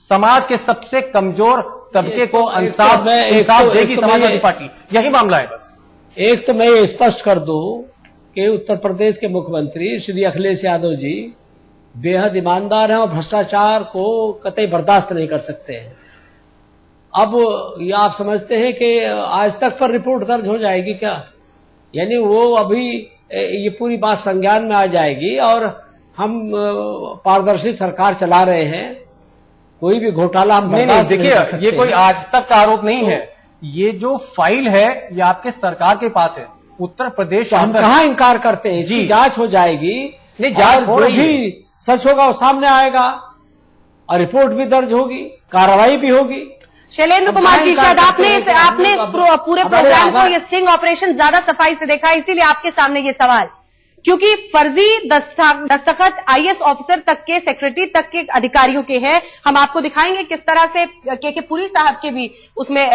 समाज के सबसे कमजोर तबके को इंसाफ देगी समाजवादी पार्टी? यही मामला है बस। एक तो मैं ये स्पष्ट कर दूं कि उत्तर प्रदेश के मुख्यमंत्री श्री अखिलेश यादव जी बेहद ईमानदार हैं और भ्रष्टाचार को कतई बर्दाश्त नहीं कर सकते हैं। अब ये आप समझते हैं कि आज तक पर रिपोर्ट दर्ज हो जाएगी क्या? यानी वो अभी ये पूरी बात संज्ञान में आ जाएगी और हम पारदर्शी सरकार चला रहे हैं, कोई भी घोटाला हम नहीं, देखिए ये कोई आज तक का आरोप नहीं है, ये जो फाइल है ये आपके सरकार के पास है, उत्तर प्रदेश। तो हम कहाँ इंकार करते हैं, इसकी जांच हो जाएगी। नहीं, जांच हो रही है, सच होगा वो सामने आएगा और रिपोर्ट भी दर्ज होगी, कार्रवाई भी होगी। शैलेंद्र कुमार जी, शायद आपने पूरे प्रोग्राम को ये स्टिंग ऑपरेशन ज्यादा सफाई से देखा, इसीलिए आपके सामने ये सवाल, क्योंकि फर्जी दस्तखत आईएएस ऑफिसर तक के, सेक्रेटरी तक के अधिकारियों के हैं। हम आपको दिखाएंगे किस तरह से के पुरी साहब के भी उसमें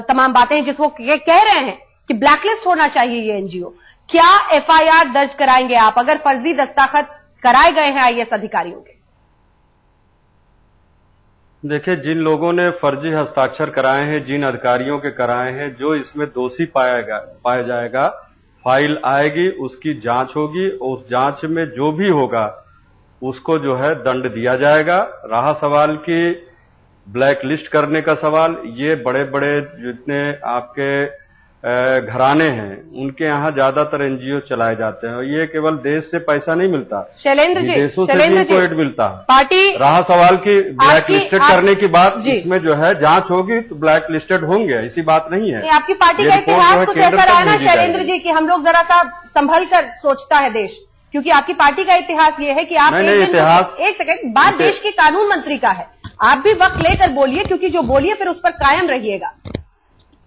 तमाम बातें हैं जिस वो कह रहे हैं कि ब्लैकलिस्ट होना चाहिए ये एनजीओ। क्या एफआईआर दर्ज कराएंगे आप अगर फर्जी दस्तखत कराए गए हैं आईएएस अधिकारियों के? देखिए, जिन लोगों ने फर्जी हस्ताक्षर कराए हैं, जिन अधिकारियों के कराए हैं, जो इसमें दोषी पाया जाएगा, फाइल आएगी, उसकी जांच होगी, उस जांच में जो भी होगा उसको जो है दंड दिया जाएगा। रहा सवाल की ब्लैक लिस्ट करने का सवाल, ये बड़े बड़े जितने आपके घराने हैं उनके यहाँ ज्यादातर एनजीओ चलाए जाते हैं और ये केवल देश से पैसा नहीं मिलता, शैलेंद्र जी, देशों से भी इनको एड मिलता है। पार्टी रहा सवाल की ब्लैक लिस्टेड करने की बात, इसमें जो है जांच होगी तो ब्लैक लिस्टेड होंगे, ऐसी बात नहीं है। आपकी पार्टी का इतिहास कुछ ऐसा रहा ना शैलेंद्र जी कि हम लोग जरा सा संभल कर सोचता है देश, क्योंकि आपकी पार्टी का इतिहास ये है कि आप एक सेकंड बात देश के कानून मंत्री का है, आप भी वक्त लेकर बोलिए, क्योंकि जो बोलिए फिर उस पर कायम रहिएगा,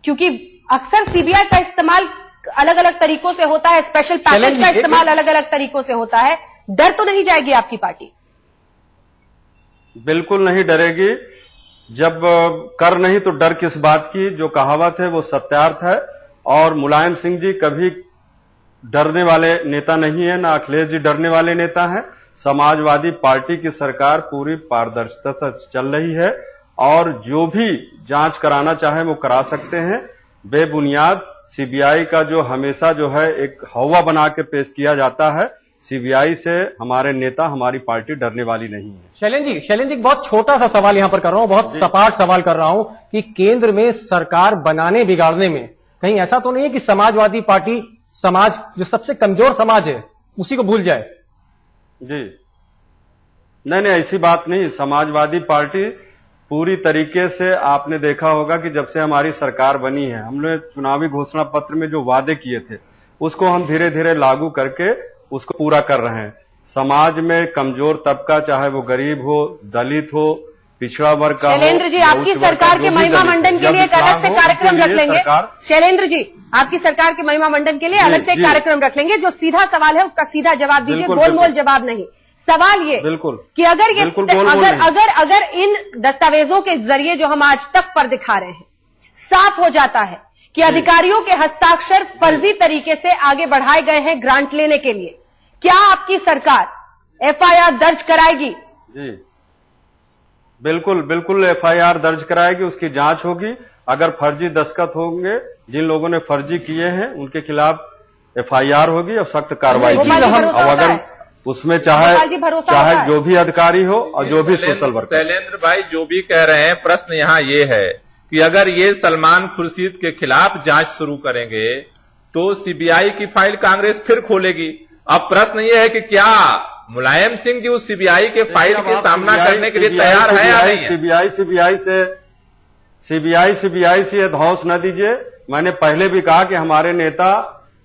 क्योंकि अक्सर सीबीआई का इस्तेमाल अलग अलग तरीकों से होता है, स्पेशल पैकेज का इस्तेमाल अलग अलग तरीकों से होता है। डर तो नहीं जाएगी आपकी पार्टी? बिल्कुल नहीं डरेगी। जब कर नहीं तो डर किस बात की, जो कहावत है वो सत्यार्थ है। और मुलायम सिंह जी कभी डरने वाले नेता नहीं है, ना अखिलेश जी डरने वाले नेता हैं। समाजवादी पार्टी की सरकार पूरी पारदर्शिता से चल रही है और जो भी जांच कराना चाहे वो करा सकते हैं। बेबुनियाद सीबीआई का जो हमेशा जो है एक हवा बना के पेश किया जाता है, सीबीआई से हमारे नेता, हमारी पार्टी डरने वाली नहीं है। शैलेंद्र जी बहुत छोटा सा सवाल यहां पर कर रहा हूं, बहुत सपाट सवाल कर रहा हूं कि केंद्र में सरकार बनाने बिगाड़ने में कहीं ऐसा तो नहीं है कि समाजवादी पार्टी समाज जो सबसे कमजोर समाज है उसी को भूल जाए? जी नहीं, ऐसी बात नहीं। समाजवादी पार्टी पूरी तरीके से, आपने देखा होगा कि जब से हमारी सरकार बनी है, हमने चुनावी घोषणा पत्र में जो वादे किए थे उसको हम धीरे धीरे लागू करके उसको पूरा कर रहे हैं। समाज में कमजोर तबका, चाहे वो गरीब हो, दलित हो, पिछड़ा वर्ग का हो। शैलेंद्र जी, आपकी सरकार के महिमा मंडन के लिए एक अलग से कार्यक्रम रख लेंगे। शैलेंद्र जी, आपकी सरकार के महिमा मंडन के लिए अलग से कार्यक्रम रख लेंगे। जो सीधा सवाल है उसका सीधा जवाब दीजिए, गोलमोल जवाब नहीं। सवाल ये बिल्कुल कि अगर इन दस्तावेजों के जरिए जो हम आज तक पर दिखा रहे हैं, साफ हो जाता है कि अधिकारियों के हस्ताक्षर फर्जी तरीके से आगे बढ़ाए गए हैं ग्रांट लेने के लिए, क्या आपकी सरकार एफआईआर दर्ज कराएगी? जी बिल्कुल एफआईआर दर्ज कराएगी, उसकी जांच होगी। अगर फर्जी दस्तखत होंगे, जिन लोगों ने फर्जी किए हैं उनके खिलाफ एफआईआर होगी और सख्त कार्रवाई की। अगर उसमें चाहे जो भी अधिकारी हो और जो भी सोशल वर्कर। शैलेंद्र भाई जो भी कह रहे हैं, प्रश्न यहाँ ये है कि अगर ये सलमान खुर्शीद के खिलाफ जांच शुरू करेंगे तो सीबीआई की फाइल कांग्रेस फिर खोलेगी। अब प्रश्न ये है कि क्या मुलायम सिंह जी उस सीबीआई के फाइल के सामना करने के लिए तैयार है या नहीं? सीबीआई से धौंस न दीजिए। मैंने पहले भी कहा कि हमारे नेता,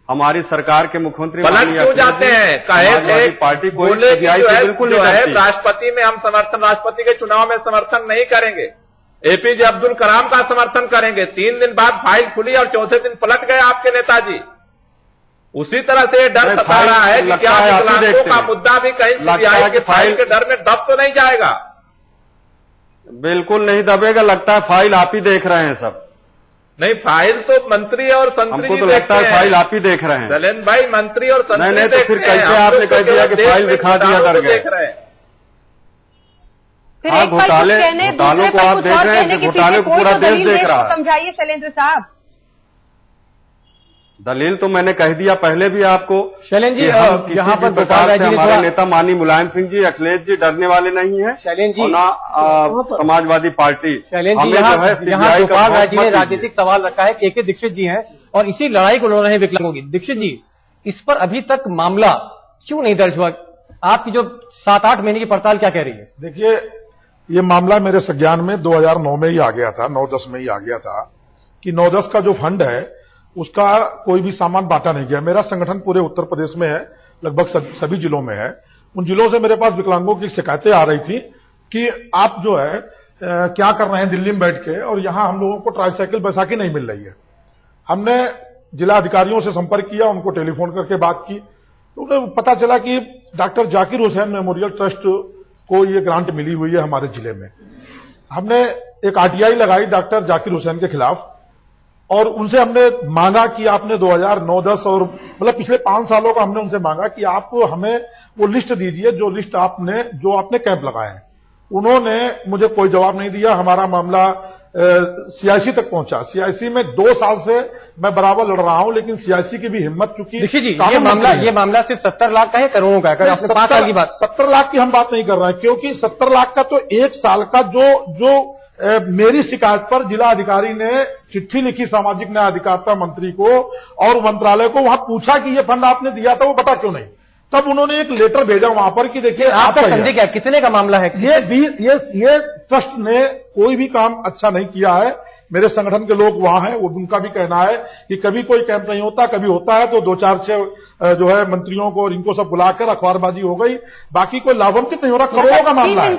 हमारी सरकार के मुख्यमंत्री पलट क्यों जाते हैं? कहे पार्टी को बिल्कुल राष्ट्रपति में हम समर्थन, राष्ट्रपति के चुनाव में समर्थन नहीं करेंगे, एपीजे अब्दुल कलाम का समर्थन करेंगे। 3 दिन बाद फाइल खुली और चौथे दिन पलट गए आपके नेताजी। उसी तरह से डर सता रहा है कि क्या विकलांगों का मुद्दा भी कहीं सीबीआई के फाइल के डर में दब तो नहीं जाएगा? बिल्कुल नहीं दबेगा। लगता है फाइल आप ही देख रहे हैं सब। नहीं, फाइल तो मंत्री और संतरी हमको तो लगता है फाइल आप ही देख रहे हैं। शैलेंद्र भाई, मंत्री और संतरी नहीं तो फिर कैसे आपने कह दिया कि फाइल दिखा दिया कर गए? घोटालों को आप देख रहे हैं, घोटाले को पूरा देश देख रहा है। समझाइए शैलेंद्र साहब। दलील तो मैंने कह दिया पहले भी आपको। शैलेंद्र जी, यहाँ पर प्रकार से हमारे नेता माननीय मुलायम सिंह जी, अखिलेश जी डरने वाले नहीं है। शैलेंद्र जी, ना समाजवादी पार्टी। शैलेंद्र जी, यहाँ गोपाल राय जी ने राजनीतिक सवाल रखा है, के दीक्षित जी हैं और इसी लड़ाई को लड़ रहे हैं विकलांगों की। दीक्षित जी, इस पर अभी तक मामला क्यों नहीं दर्ज हुआ? आपकी जो 7-8 महीने की पड़ताल क्या कह रही है? देखिए, ये मामला मेरे संज्ञान में 2009 में ही आ गया था, 9-10 में ही आ गया था कि 9-10 का जो फंड है उसका कोई भी सामान बांटा नहीं गया। मेरा संगठन पूरे उत्तर प्रदेश में है, लगभग सभी जिलों में है। उन जिलों से मेरे पास विकलांगों की शिकायतें आ रही थी कि आप जो है क्या कर रहे हैं दिल्ली में बैठ के, और यहां हम लोगों को ट्राईसाइकिल बैसाखी नहीं मिल रही है। हमने जिला अधिकारियों से संपर्क किया, उनको टेलीफोन करके बात की, तो उन्हें पता चला कि doctor Zakir Hussain memorial trust को ये ग्रांट मिली हुई है हमारे जिले में। हमने एक आरटीआई लगाई डॉक्टर जाकिर हुसैन के खिलाफ और उनसे हमने मांगा कि आपने 2009-10 और मतलब पिछले 5 सालों का हमने उनसे मांगा कि आप हमें वो लिस्ट दीजिए जो आपने कैंप लगाए हैं। उन्होंने मुझे कोई जवाब नहीं दिया। हमारा मामला सीआईसी तक पहुंचा। सीआईसी में 2 साल से मैं बराबर लड़ रहा हूं, लेकिन सीआईसी की भी हिम्मत, चुकी देखिए जी, ये मामला सिर्फ 70 लाख का है, करोड़ों का है? आपने 5 साल की बात, 70 लाख की हम बात नहीं कर रहे हैं, क्योंकि 70 लाख का तो 1 साल का जो मेरी शिकायत पर जिला अधिकारी ने चिट्ठी लिखी सामाजिक न्याय अधिकारिता मंत्री को और मंत्रालय को, वहां पूछा कि ये फंड आपने दिया था वो बता क्यों नहीं। तब उन्होंने एक लेटर भेजा वहां पर कि देखिए आपका संदेह क्या, कितने का मामला है? ये ट्रस्ट ने कोई भी काम अच्छा नहीं किया है। मेरे संगठन के लोग वहां हैं, वो उनका भी कहना है कि कभी कोई कैंप नहीं होता, कभी होता है तो 2-4-6 जो है मंत्रियों को और इनको सब बुलाकर अखबारबाजी हो गई, बाकी कोई लाभान्वित नहीं हो रहा। करोड़ों का मामला है,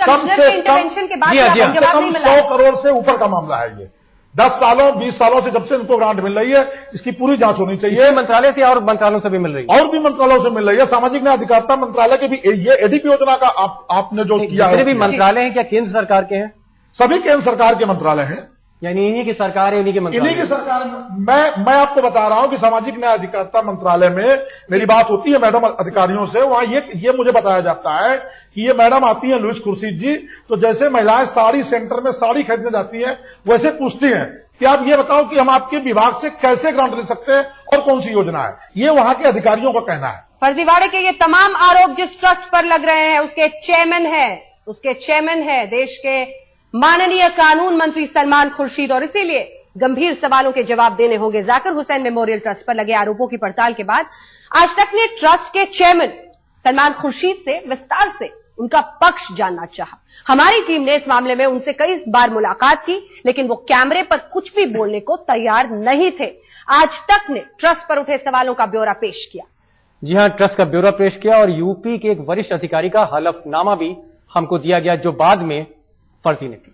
कम से कम 100 करोड़ से ऊपर का मामला है ये। 10 सालों 20 सालों से जब से इनको ग्रांट मिल रही है, इसकी पूरी जांच होनी चाहिए। मंत्रालय से और मंत्रालयों से भी मिल रही है, और भी मंत्रालयों से मिल रही है। सामाजिक न्याय अधिकारिता मंत्रालय के भी ये एडीपी योजना का आपने जो किया है, भी मंत्रालय हैं क्या केंद्र सरकार के हैं? सभी केंद्र सरकार के मंत्रालय हैं, यानी इन्हीं की सरकार है, इन्हीं के मंत्रालय, इन्हीं की सरकार। मैं आपको बता रहा हूं कि सामाजिक न्याय अधिकारिता मंत्रालय में मेरी बात होती है मैडम अधिकारियों से, वहां ये मुझे बताया जाता है कि ये मैडम आती हैं लुइस खुर्शीद जी, तो जैसे महिलाएं साड़ी सेंटर में साड़ी खरीदने जाती हैं वैसे पूछती हैं कि आप ये बताओ कि हम आपके विभाग से कैसे ग्रांट ले सकते हैं और कौन सी योजना है। ये वहां के अधिकारियों का कहना है। फर्जीवाड़े के ये तमाम आरोप जिस ट्रस्ट पर लग रहे हैं उसके चेयरमैन है देश के माननीय कानून मंत्री सलमान खुर्शीद, और इसीलिए गंभीर सवालों के जवाब देने होंगे। जाकिर हुसैन मेमोरियल ट्रस्ट पर लगे आरोपों की पड़ताल के बाद आज तक ने ट्रस्ट के चेयरमैन सलमान खुर्शीद से विस्तार से उनका पक्ष जानना चाहा। हमारी टीम ने इस मामले में उनसे कई बार मुलाकात की, लेकिन वो कैमरे पर कुछ भी बोलने को तैयार नहीं थे। आज तक ने ट्रस्ट पर उठे सवालों का ब्यौरा पेश किया। जी हां, ट्रस्ट का ब्यौरा पेश किया और यूपी के एक वरिष्ठ अधिकारी का हलफनामा भी हमको दिया गया, जो बाद में फर्जी निकला।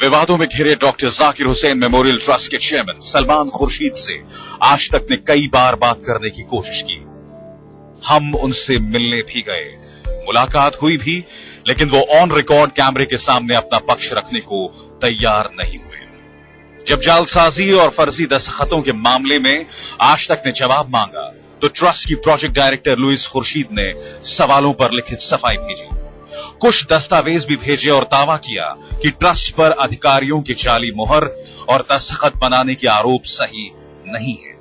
विवादों में घिरे doctor Zakir Hussain memorial trust के चेयरमैन सलमान खुर्शीद से आज तक ने कई बार बात करने की कोशिश की। हम उनसे मिलने भी गए, मुलाकात हुई भी, लेकिन वो ऑन रिकॉर्ड कैमरे के सामने अपना पक्ष रखने को तैयार नहीं हुए। जब जालसाजी और फर्जी दस्तखतों के मामले में आज तक ने जवाब मांगा तो ट्रस्ट की प्रोजेक्ट डायरेक्टर लुइस खुर्शीद ने सवालों पर लिखित सफाई भेजी, कुछ दस्तावेज भी भेजे और दावा किया कि ट्रस्ट पर अधिकारियों की जाली मोहर और दस्तखत बनाने के आरोप सही नहीं है।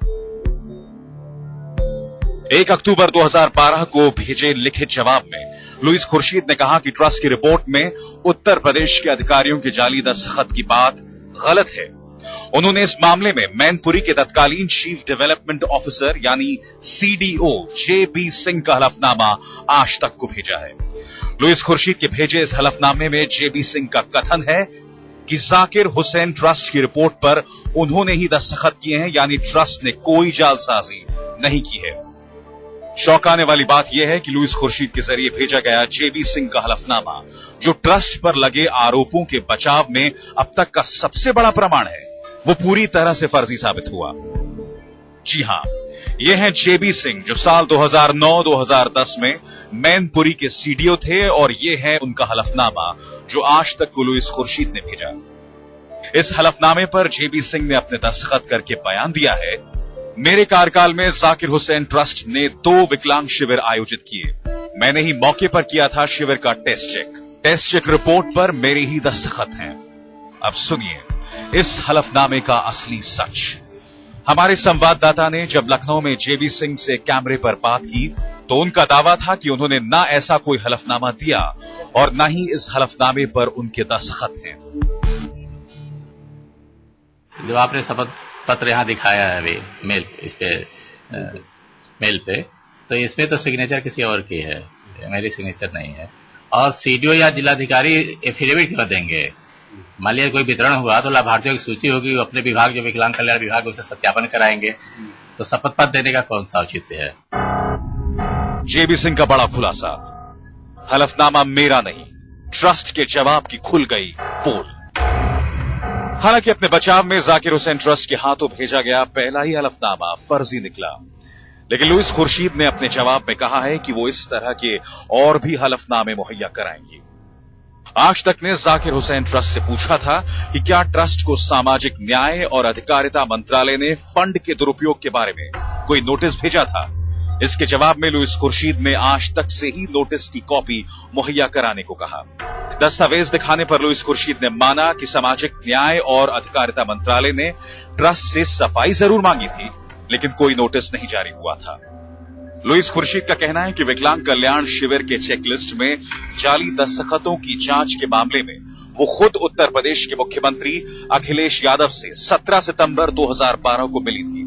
1 अक्टूबर 2012 को भेजे लिखित जवाब में लुइस खुर्शीद ने कहा कि ट्रस्ट की रिपोर्ट में उत्तर प्रदेश के अधिकारियों की जाली दस्तखत की बात गलत है। उन्होंने इस मामले में मैनपुरी के तत्कालीन चीफ डेवलपमेंट ऑफिसर यानी सीडीओ जेबी सिंह का हलफनामा आज तक को भेजा है। लुइस खुर्शीद के भेजे इस हलफनामे में जेबी सिंह का कथन है कि जाकिर हुसैन ट्रस्ट की रिपोर्ट पर उन्होंने ही दस्तखत किए हैं, यानी ट्रस्ट ने कोई जालसाजी नहीं की है। चौंकाने वाली बात यह है कि लुइस खुर्शीद के जरिए भेजा गया जेबी सिंह का हलफनामा, जो ट्रस्ट पर लगे आरोपों के बचाव में अब तक का सबसे बड़ा प्रमाण है, वो पूरी तरह से फर्जी साबित हुआ। जी हां, ये हैं जेबी सिंह, जो साल 2009-2010 में मैनपुरी के सीडीओ थे, और ये है उनका हलफनामा जो आज तक को लुइस खुर्शीद ने भेजा। इस हलफनामे पर जेबी सिंह ने अपने दस्तखत करके बयान दिया है, मेरे कार्यकाल में जाकिर हुसैन ट्रस्ट ने 2 विकलांग शिविर आयोजित किए। मैंने ही मौके पर किया था शिविर का टेस्ट चेक रिपोर्ट पर मेरे ही दस्तखत हैं। अब सुनिए इस हलफनामे का असली सच। हमारे संवाददाता ने जब लखनऊ में जेबी सिंह से कैमरे पर बात की तो उनका दावा था कि उन्होंने ना ऐसा कोई हलफनामा दिया और ना ही इस हलफनामे पर उनके दस्तखत हैं। जो आपने शपथ पत्र यहां दिखाया है अभी मेल पे, तो इसमें तो सिग्नेचर किसी और की है, मेरी सिग्नेचर नहीं है। और सीडीओ या जिलाधिकारी एफिडेविट क्यों देंगे? मान लिया कोई वितरण हुआ तो लाभार्थियों की सूची होगी, अपने विभाग जो विकलांग कल्याण विभाग उसे सत्यापन कराएंगे, तो शपथ पत्र देने का कौन सा औचित्य है? जेबी सिंह का बड़ा खुलासा, हलफनामा मेरा नहीं, ट्रस्ट के जवाब की खुल गई पोल। हालांकि अपने बचाव में जाकिर हुसैन ट्रस्ट के हाथों भेजा गया पहला ही हलफनामा फर्जी निकला, लेकिन लुइस खुर्शीद ने अपने जवाब में कहा है कि वो इस तरह के और भी हलफनामे मुहैया कराएंगे। आज तक ने जाकिर हुसैन ट्रस्ट से पूछा था कि क्या ट्रस्ट को सामाजिक न्याय और अधिकारिता मंत्रालय ने फंड के दुरुपयोग के बारे में कोई नोटिस भेजा था। इसके जवाब में लुइस खुर्शीद ने आज तक से ही नोटिस की कॉपी मुहैया कराने को कहा। दस्तावेज दिखाने पर लुइस खुर्शीद ने माना कि सामाजिक न्याय और अधिकारिता मंत्रालय ने ट्रस्ट से सफाई जरूर मांगी थी, लेकिन कोई नोटिस नहीं जारी हुआ था। लुइस खुर्शीद का कहना है कि विकलांग कल्याण शिविर के चेकलिस्ट में जाली दस्तखतों की जांच के मामले में वो खुद उत्तर प्रदेश के मुख्यमंत्री अखिलेश यादव से 17 सितंबर 2012 को मिली थी।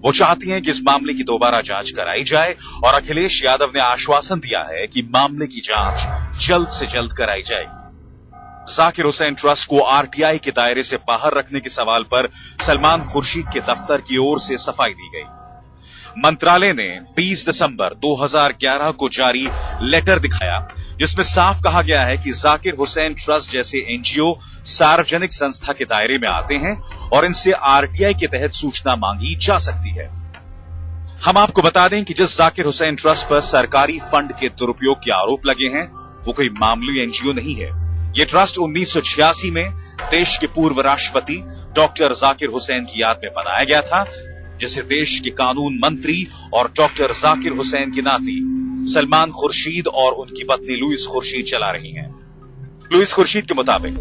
वो चाहती हैं कि इस मामले की दोबारा जांच कराई जाए और अखिलेश यादव ने आश्वासन दिया है कि मामले की जांच जल्द से जल्द कराई जाएगी। जाकिर हुसैन ट्रस्ट को आरटीआई के दायरे से बाहर रखने के सवाल पर सलमान खुर्शीद के दफ्तर की ओर से सफाई दी गई। मंत्रालय ने 20 दिसंबर 2011 को जारी लेटर दिखाया जिसमें साफ कहा गया है कि जाकिर हुसैन ट्रस्ट जैसे एनजीओ सार्वजनिक संस्था के दायरे में आते हैं और इनसे आरटीआई के तहत सूचना मांगी जा सकती है। हम आपको बता दें कि जिस जाकिर हुसैन ट्रस्ट पर सरकारी फंड के दुरुपयोग के आरोप लगे हैं वो कोई मामूली एनजीओ नहीं है। ये ट्रस्ट 1986 में देश के पूर्व राष्ट्रपति डॉक्टर जाकिर हुसैन की याद में बनाया गया था, जिसे देश के कानून मंत्री और डॉक्टर जाकिर हुसैन की नाती सलमान खुर्शीद और उनकी पत्नी लुइस खुर्शीद चला रही हैं। लुइस खुर्शीद के मुताबिक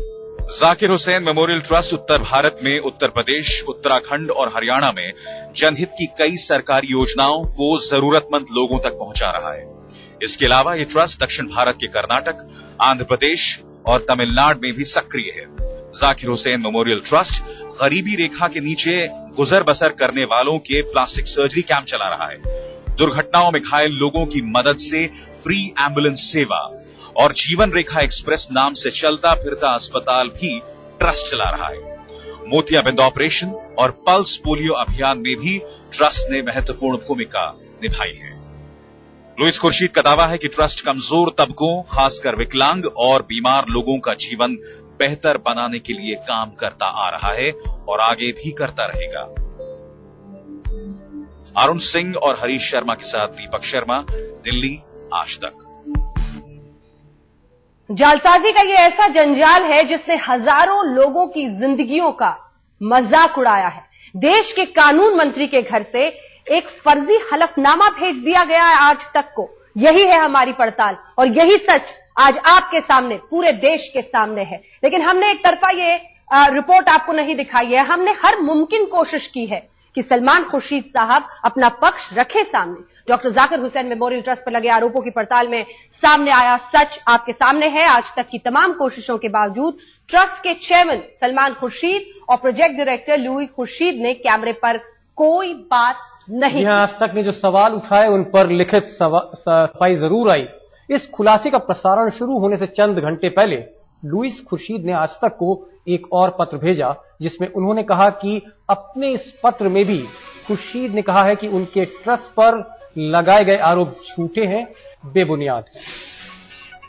जाकिर हुसैन मेमोरियल ट्रस्ट उत्तर भारत में उत्तर प्रदेश, उत्तराखंड और हरियाणा में जनहित की कई सरकारी योजनाओं को जरूरतमंद लोगों तक पहुंचा रहा है। इसके अलावा ये ट्रस्ट दक्षिण भारत के कर्नाटक, आंध्र प्रदेश और तमिलनाडु में भी सक्रिय है। जाकिर हुसैन मेमोरियल ट्रस्ट गरीबी रेखा के नीचे गुजर बसर करने वालों के प्लास्टिक सर्जरी कैंप चला रहा है। दुर्घटनाओं में घायल लोगों की मदद से फ्री एम्बुलेंस सेवा और जीवन रेखा एक्सप्रेस नाम से चलता फिरता अस्पताल भी ट्रस्ट चला रहा है। मोतियाबिंद ऑपरेशन और पल्स पोलियो अभियान में भी ट्रस्ट ने महत्वपूर्ण भूमिका निभाई है। लुइस खुर्शीद का दावा है कि ट्रस्ट कमजोर तबकों, खासकर विकलांग और बीमार लोगों का जीवन बेहतर बनाने के लिए काम करता आ रहा है और आगे भी करता रहेगा। अरुण सिंह और हरीश शर्मा के साथ दीपक शर्मा, दिल्ली, आज तक। जालसाजी का ये ऐसा जंजाल है जिसने हजारों लोगों की जिंदगियों का मजाक उड़ाया है। देश के कानून मंत्री के घर से एक फर्जी हलफनामा भेज दिया गया है आज तक को। यही है हमारी पड़ताल और यही सच आज आपके सामने, पूरे देश के सामने है। लेकिन हमने एक तरफा ये रिपोर्ट आपको नहीं दिखाई है। हमने हर मुमकिन कोशिश की है कि सलमान खुर्शीद साहब अपना पक्ष रखे सामने। Doctor Zakir Hussain memorial trust पर लगे आरोपों की पड़ताल में सामने आया सच आपके सामने है। आज तक की तमाम कोशिशों के बावजूद ट्रस्ट के चेयरमैन सलमान खुर्शीद और प्रोजेक्ट डायरेक्टर लुइस खुर्शीद ने कैमरे पर कोई बात नहीं की। आज तक ने जो सवाल उठाए उन पर लिखित सफाई जरूर आई। इस खुलासे का प्रसारण शुरू होने से चंद घंटे पहले लुइस खुर्शीद ने आज तक को एक और पत्र भेजा जिसमें उन्होंने कहा कि अपने इस पत्र में भी खुर्शीद ने कहा है कि उनके ट्रस्ट पर लगाए गए आरोप झूठे हैं, बेबुनियाद हैं।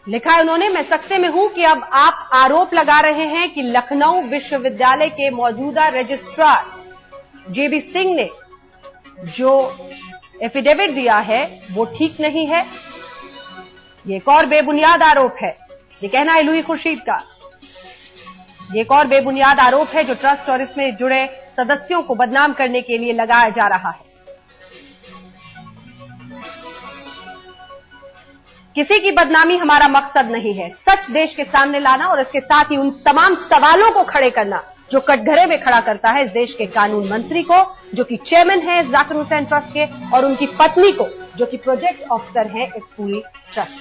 लिखा है उन्होंने, मैं सकते में हूं कि अब आप आरोप लगा रहे हैं कि लखनऊ विश्वविद्यालय के मौजूदा रजिस्ट्रार जेबी सिंह ने जो एफिडेविट दिया है वो ठीक नहीं है। ये एक और बेबुनियाद आरोप है। ये कहना है लुइस खुर्शीद का। ये एक और बेबुनियाद आरोप है जो ट्रस्ट और इसमें जुड़े सदस्यों को बदनाम करने के लिए लगाया जा रहा है। किसी की बदनामी हमारा मकसद नहीं है। सच देश के सामने लाना और इसके साथ ही उन तमाम सवालों को खड़े करना जो कटघरे में खड़ा करता है इस देश के कानून मंत्री को, जो कि चेयरमैन है जाकिर हुसैन ट्रस्ट के, और उनकी पत्नी को, जो कि प्रोजेक्ट ऑफिसर है इस पूरी ट्रस्ट।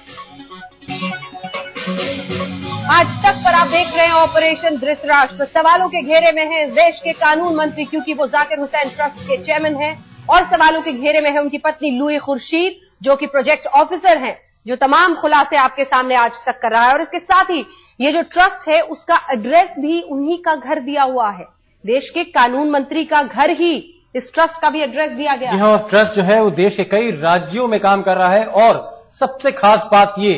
आज तक पर आप देख रहे हैं ऑपरेशन धृतराष्ट्र। सवालों के घेरे में है इस देश के कानून मंत्री क्योंकि वो जाकिर हुसैन ट्रस्ट के चेयरमैन हैं, और सवालों के घेरे में है उनकी पत्नी लुइस खुर्शीद जो कि प्रोजेक्ट ऑफिसर हैं, जो तमाम खुलासे आपके सामने आज तक कर रहा है। और इसके साथ ही ये जो ट्रस्ट है उसका एड्रेस भी उन्हीं का घर दिया हुआ है। देश के कानून मंत्री का घर ही इस ट्रस्ट का भी एड्रेस दिया गया है। हाँ, ट्रस्ट जो है वो देश के कई राज्यों में काम कर रहा है और सबसे खास बात ये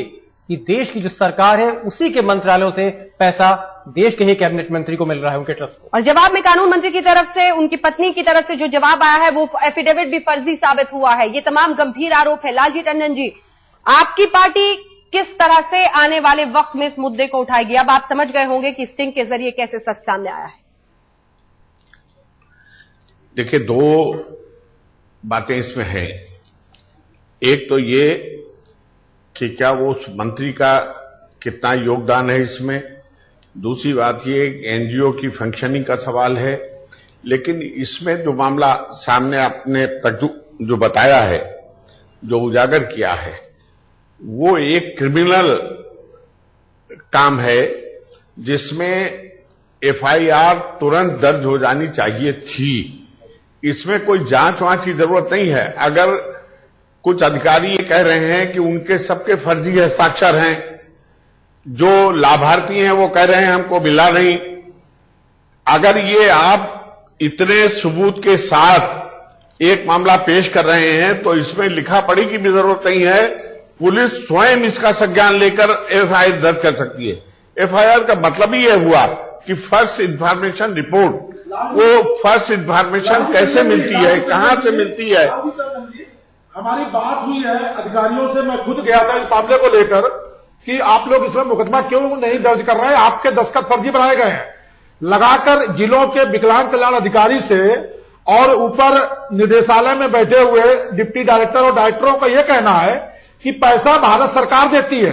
कि देश की जो सरकार है उसी के मंत्रालयों से पैसा देश के ही कैबिनेट मंत्री को मिल रहा है, उनके ट्रस्ट को। और जवाब में कानून मंत्री की तरफ से, उनकी पत्नी की तरफ से जो जवाब आया है वो एफिडेविट भी फर्जी साबित हुआ है। ये तमाम गंभीर आरोप है। लालजी टंडन जी, आपकी पार्टी किस तरह से आने वाले वक्त में इस मुद्दे को उठाएगी? अब आप समझ गए होंगे कि स्टिंग के जरिए कैसे सच सामने आया है। देखिए, दो बातें इसमें हैं। एक तो ये कि क्या वो उस मंत्री का कितना योगदान है इसमें, दूसरी बात ये एनजीओ की फंक्शनिंग का सवाल है। लेकिन इसमें जो मामला सामने आपने तक जो बताया है जो उजागर किया है वो एक क्रिमिनल काम है, जिसमें एफआईआर तुरंत दर्ज हो जानी चाहिए थी। इसमें कोई जांच वांच की जरूरत नहीं है। अगर कुछ अधिकारी ये कह रहे हैं कि उनके सबके फर्जी हस्ताक्षर हैं, जो लाभार्थी हैं वो कह रहे हैं हमको मिला नहीं, अगर ये आप इतने सबूत के साथ एक मामला पेश कर रहे हैं तो इसमें लिखा पढ़ी की भी जरूरत नहीं है। पुलिस स्वयं इसका संज्ञान लेकर एफआईआर दर्ज कर सकती है। एफआईआर का मतलब ही यह हुआ कि फर्स्ट इंफॉर्मेशन रिपोर्ट, वो फर्स्ट इंफॉर्मेशन कैसे मिलती है, कहां से मिलती है। हमारी बात हुई है अधिकारियों से, मैं खुद गया था इस मामले को लेकर कि आप लोग इसमें मुकदमा क्यों नहीं दर्ज कर रहे हैं, आपके दस्तखत फर्जी बनाए गए हैं। लगाकर जिलों के विकलांग कल्याण अधिकारी से और ऊपर निदेशालय में बैठे हुए डिप्टी डायरेक्टर और डायरेक्टरों का यह कहना है कि पैसा भारत सरकार देती है,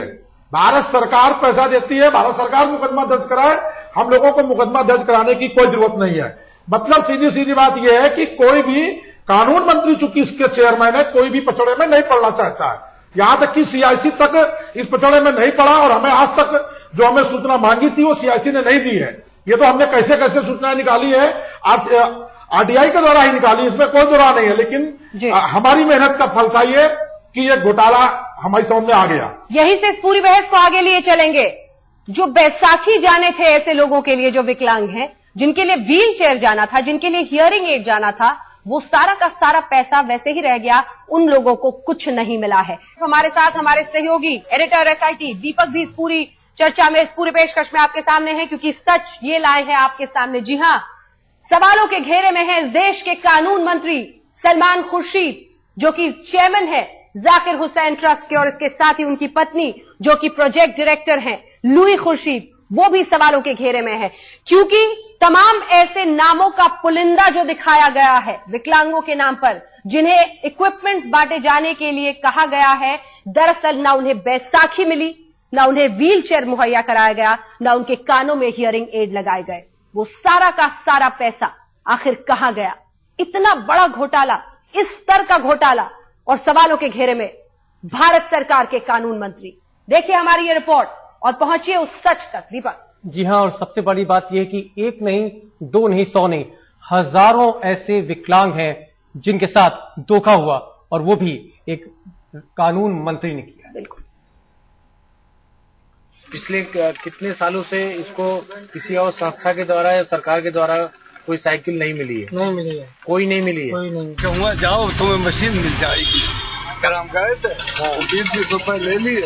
भारत सरकार पैसा देती है, भारत सरकार मुकदमा दर्ज कराए, हम लोगों को मुकदमा दर्ज कराने की कोई जरूरत नहीं है। मतलब सीधी सीधी बात यह है कि कोई भी कानून मंत्री चूंकि इसके चेयरमैन है, कोई भी पचड़े में नहीं पड़ना चाहता है। यहां तक कि सीआईसी तक इस पचड़े में नहीं पड़ा और हमें आज तक जो हमें सूचना मांगी थी वो सीआईसी ने नहीं दी है। ये तो हमने कैसे कैसे सूचनाएं निकाली है, आरटीआई के द्वारा ही निकाली, इसमें कोई दुरा नहीं है। लेकिन हमारी मेहनत का फल था ये कि ये घोटाला हमारी समझ में आ गया। यहीं से इस पूरी बहस को आगे लिए चलेंगे। जो बैसाखी जाने थे ऐसे लोगों के लिए जो विकलांग हैं, जिनके लिए व्हील चेयर जाना था, जिनके लिए हियरिंग एड जाना था, वो सारा का सारा पैसा वैसे ही रह गया, उन लोगों को कुछ नहीं मिला है। हमारे साथ हमारे सहयोगी एडिटर एसआईटी दीपक भी इस पूरी चर्चा में, इस पूरी पेशकश में आपके सामने है, क्योंकि सच ये लाए हैं आपके सामने। जी हां, सवालों के घेरे में है इस देश के कानून मंत्री सलमान खुर्शीद, जो कि चेयरमैन है जाकिर हुसैन ट्रस्ट के, और इसके साथ ही उनकी पत्नी जो कि प्रोजेक्ट डायरेक्टर हैं लुई खुर्शीद, वो भी सवालों के घेरे में है। क्योंकि तमाम ऐसे नामों का पुलिंदा जो दिखाया गया है विकलांगों के नाम पर, जिन्हें इक्विपमेंट्स बांटे जाने के लिए कहा गया है, दरअसल ना उन्हें बैसाखी मिली, ना उन्हें व्हील चेयर मुहैया कराया गया, ना उनके कानों में हियरिंग एड लगाए गए। वो सारा का सारा पैसा आखिर कहां गया? इतना बड़ा घोटाला, इस स्तर का घोटाला, और सवालों के घेरे में भारत सरकार के कानून मंत्री। देखिए हमारी ये रिपोर्ट और पहुंचिए उस सच तक। दीपक जी हां, और सबसे बड़ी बात यह है कि एक नहीं, दो नहीं, 100 नहीं, हजारों ऐसे विकलांग हैं जिनके साथ धोखा हुआ, और वो भी एक कानून मंत्री ने किया। बिल्कुल। पिछले कितने सालों से इसको किसी और संस्था के द्वारा या सरकार के द्वारा कोई साइकिल नहीं मिली है? नहीं मिली है, कोई नहीं मिली है। कोई नहीं। कहूँगा जाओ तुम्हें मशीन मिल जाएगी। अगर हम गए थे 20-20 रुपए ले लिए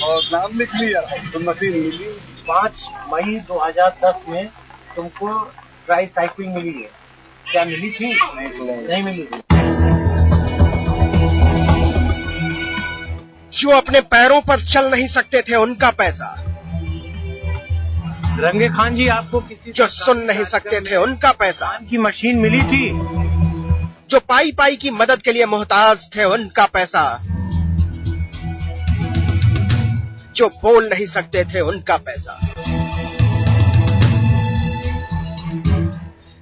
और नाम लिख लिया तो मशीन मिली। 5 मई 2010 में तुमको ट्राई साइकिल मिली है, क्या मिली थी? नहीं मिली थी। जो अपने पैरों पर चल नहीं सकते थे उनका पैसा, रंगे खान जी आपको किसी जो सुन नहीं सकते थे उनका पैसा, की मशीन मिली थी, जो पाई पाई की मदद के लिए मोहताज थे उनका पैसा, जो बोल नहीं सकते थे उनका पैसा,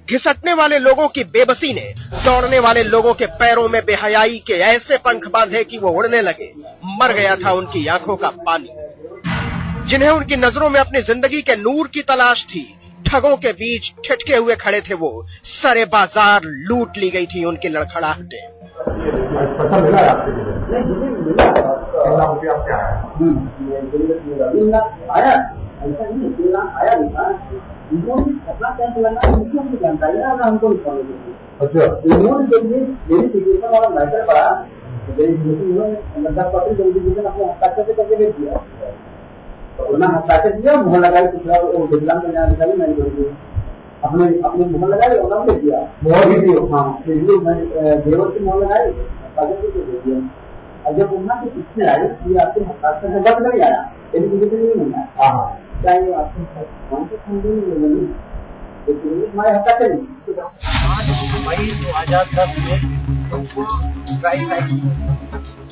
घिसटने वाले लोगों की बेबसी ने दौड़ने वाले लोगों के पैरों में बेहयाई के ऐसे पंख बांधे कि वो उड़ने लगे। मर गया था उनकी आंखों का पानी, जिन्हें उनकी नजरों में अपनी जिंदगी के नूर की तलाश थी। ठगों के बीच ठिठके हुए खड़े थे वो, सरे बाजार लूट ली गई थी उनकी लड़खड़ाहटें। हस्ताक्षर दिया, मुहर लगाई, अपने अपने मुहर लगाई और नाम लिख दिया, मुहर भी दियो। हाँ, देवर की मुहर लगाई, हस्ताक्षर दे दिया। और जब उन्ना के पीछे आए ये आपके हस्ताक्षर से जब नहीं आया, नहीं आया, चाहे आपको हमारे हस्ताक्षर 5 मई 2010 में तुमको ट्राई साइकिल।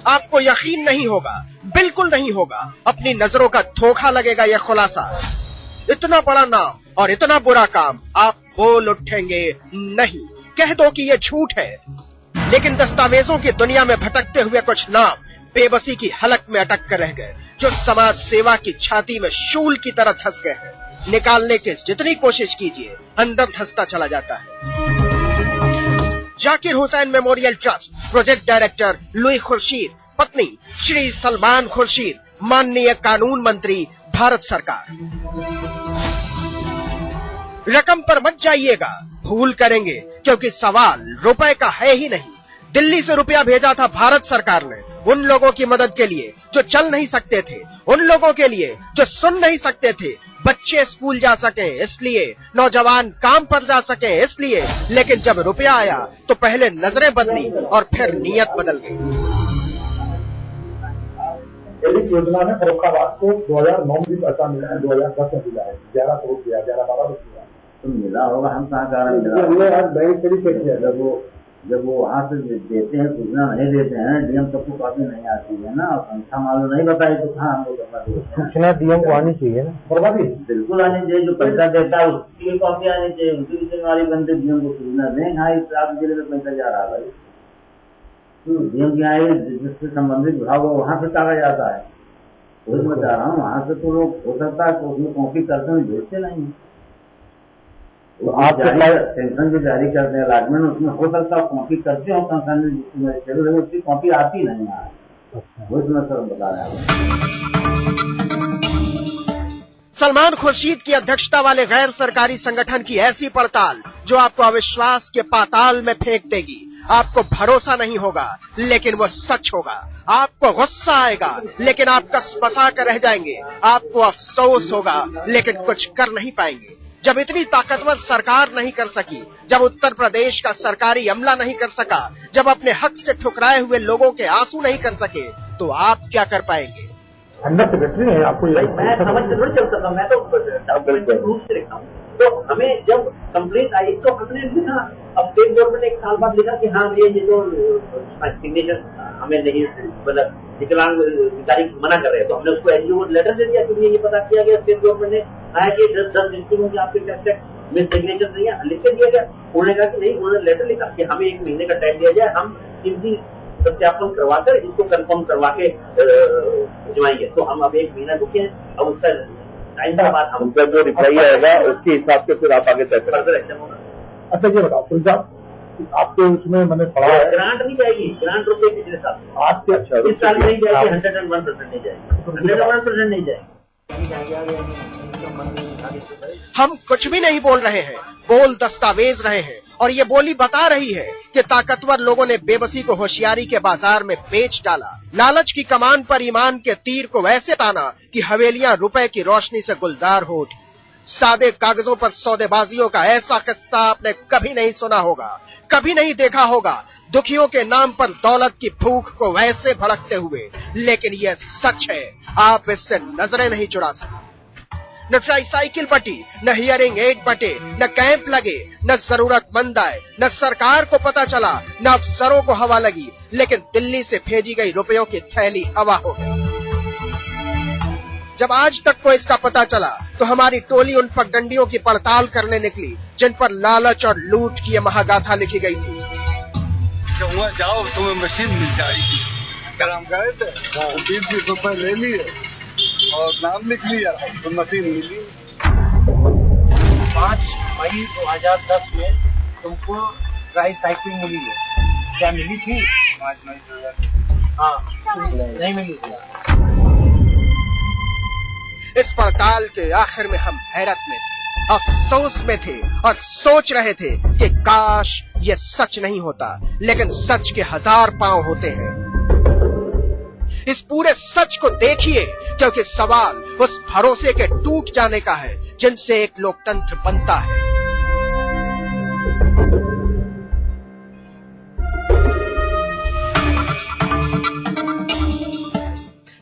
आपको यकीन नहीं होगा, बिल्कुल नहीं होगा, अपनी नजरों का धोखा लगेगा यह खुलासा। इतना बड़ा नाम और इतना बुरा काम आप बोल उठेंगे नहीं, कह दो कि यह झूठ है। लेकिन दस्तावेजों की दुनिया में भटकते हुए कुछ नाम बेबसी की हलक में अटक कर रह गए, जो समाज सेवा की छाती में शूल की तरह धंस गए हैं। निकालने की जितनी कोशिश कीजिए, अंदर धंसता चला जाता है। Zakir Hussain memorial trust project director Louis Khurshid, पत्नी श्री सलमान खुर्शीद, माननीय कानून मंत्री, भारत सरकार। रकम पर मत जाइएगा, भूल करेंगे, क्योंकि सवाल रुपए का है ही नहीं। दिल्ली से रुपया भेजा था भारत सरकार ने उन लोगों की मदद के लिए जो चल नहीं सकते थे, उन लोगों के लिए जो सुन नहीं सकते थे, बच्चे स्कूल जा सके इसलिए, नौजवान काम पर जा सके इसलिए। लेकिन जब रुपया आया तो पहले नजरें बदली और फिर नीयत बदल गई। इस योजना में फरुखाबाद को 2009 में भी पैसा मिला है, 2010 में मिला है, 11 करोड़ दिया, 11-12 मिला तो मिला होगा। हम कहाँ कारण मिला, आज बैंक से भी चेक किया। जब वो वहाँ से देते हैं, सूचना नहीं देते हैं, डीएम सबको कॉपी नहीं आती है ना, और संख्या मालूम नहीं बताई तो कहाँ हम लोग अपना देते हैं। सूचना डीएम को आनी चाहिए ना, बर्बादी बिल्कुल आनी चाहिए। जो पैसा देता है उसकी भी कॉपी आनी चाहिए, उनकी भी जिम्मेवारी बनती है डीएम को सूचना दें। हाँ, इस आप जिले में पैसा जा रहा है भाई, तो डीएम के यहाँ जिससे संबंधित विभाग हो वहाँ से कागज आता है। वही मैं चाह रहा हूँ, वहाँ से तो लोग हो सकता है तो उसमें कॉपी करते हैं, भेजते नहीं है। तो आप पेंशन जो जारी करते हैं अलॉटमेंट, उसमें हो सकता है कॉपी करते हो पेंशन, उसकी कॉपी आती नहीं है। वो इसमें सर बता रहे हैं। सलमान खुर्शीद की अध्यक्षता वाले गैर सरकारी संगठन की ऐसी पड़ताल जो आपको अविश्वास के पाताल में फेंक देगी। आपको भरोसा नहीं होगा, लेकिन वो सच होगा। आपको गुस्सा आएगा, लेकिन आप कसबसा कर रह जाएंगे। आपको अफसोस होगा, लेकिन कुछ कर नहीं पाएंगे। जब इतनी ताकतवर सरकार नहीं कर सकी, जब उत्तर प्रदेश का सरकारी अमला नहीं कर सका, जब अपने हक से ठुकराए हुए लोगों के आंसू नहीं कर सके, तो आप क्या कर पाएंगे? अंदर सेक्रेटरी है आपको, मैं समझ से थोड़ी चल सकता, मैं तो रूप से लिखता हूँ। तो हमें जब कंप्लेंट आई तो हमने लिखा, अब स्टेट गवर्नमेंट ने 1 साल बाद लिखा कि हाँ ये जो सिग्नेचर हमें नहीं, मतलब विकलांग अधिकारी मना कर रहे हैं, तो हमने उसको एनजीओ लेटर दे दिया, क्योंकि ये पता किया गया स्टेट गवर्नमेंट ने आया कि 10 डिस्ट्रिक्टों के आपके टेस्ट में सिग्नेचर नहीं है, लिख के दिया गया। उन्होंने कहा कि नहीं, उन्होंने लेटर लिखा कि हमें 1 महीने का टाइम दिया जाए, हम इनकी सत्यापन करवाकर इसको कंफर्म करवा के भिजवाएंगे। तो हम अब 1 महीना रुके, अब उसका टाइम के बाद हम जो रिप्लाई आएगा उसके हिसाब से फिर आप आगे तय करेंगे। अच्छा ये बताओ, आपके उसमें मैंने पढ़ा है ग्रांट नहीं जाएगी, ग्रांट रुपये पिछले साल आपके, अच्छा इस साल नहीं जाएगी, 101% नहीं जाएगी, 101% नहीं जाएगी। हम कुछ भी नहीं बोल रहे हैं, बोल दस्तावेज रहे हैं, और ये बोली बता रही है कि ताकतवर लोगों ने बेबसी को होशियारी के बाजार में बेच डाला। लालच की कमान पर ईमान के तीर को वैसे ताना कि हवेलियां रुपए की रोशनी से गुलजार हो उठी। सादे कागजों पर सौदेबाजियों का ऐसा किस्सा आपने कभी नहीं सुना होगा, कभी नहीं देखा होगा। दुखियों के नाम पर दौलत की भूख को वैसे भड़कते हुए, लेकिन यह सच है, आप इससे नजरें नहीं चुरा सकते। न ट्राईसाइकिल बटी, न हियरिंग एड बटे, न कैंप लगे, न जरूरतमंद आए, न सरकार को पता चला, न अफसरों को हवा लगी, लेकिन दिल्ली से भेजी गई रुपयों की थैली हवा हो गई। जब आज तक को इसका पता चला तो हमारी टोली उन पगडंडियों की पड़ताल करने निकली जिन पर लालच और लूट की यह महागाथा लिखी गई थी। कहूँगा जाओ तुम्हें मशीन मिल जाएगी। अगर हम गए थे तो 20-20 रुपए ले लिए और नाम लिख लिया तो मशीन मिली। 5 मई 2010 में तुमको ट्राईसाइकिल मिली है, क्या मिली थी? 5 मई 2010 हाँ नहीं मिली थी। इस पड़ताल के आखिर में हम हैरत में थे, अफसोस में थे और सोच रहे थे कि काश ये सच नहीं होता, लेकिन सच के 1000 पांव होते हैं। इस पूरे सच को देखिए, क्योंकि सवाल उस भरोसे के टूट जाने का है जिनसे एक लोकतंत्र बनता है।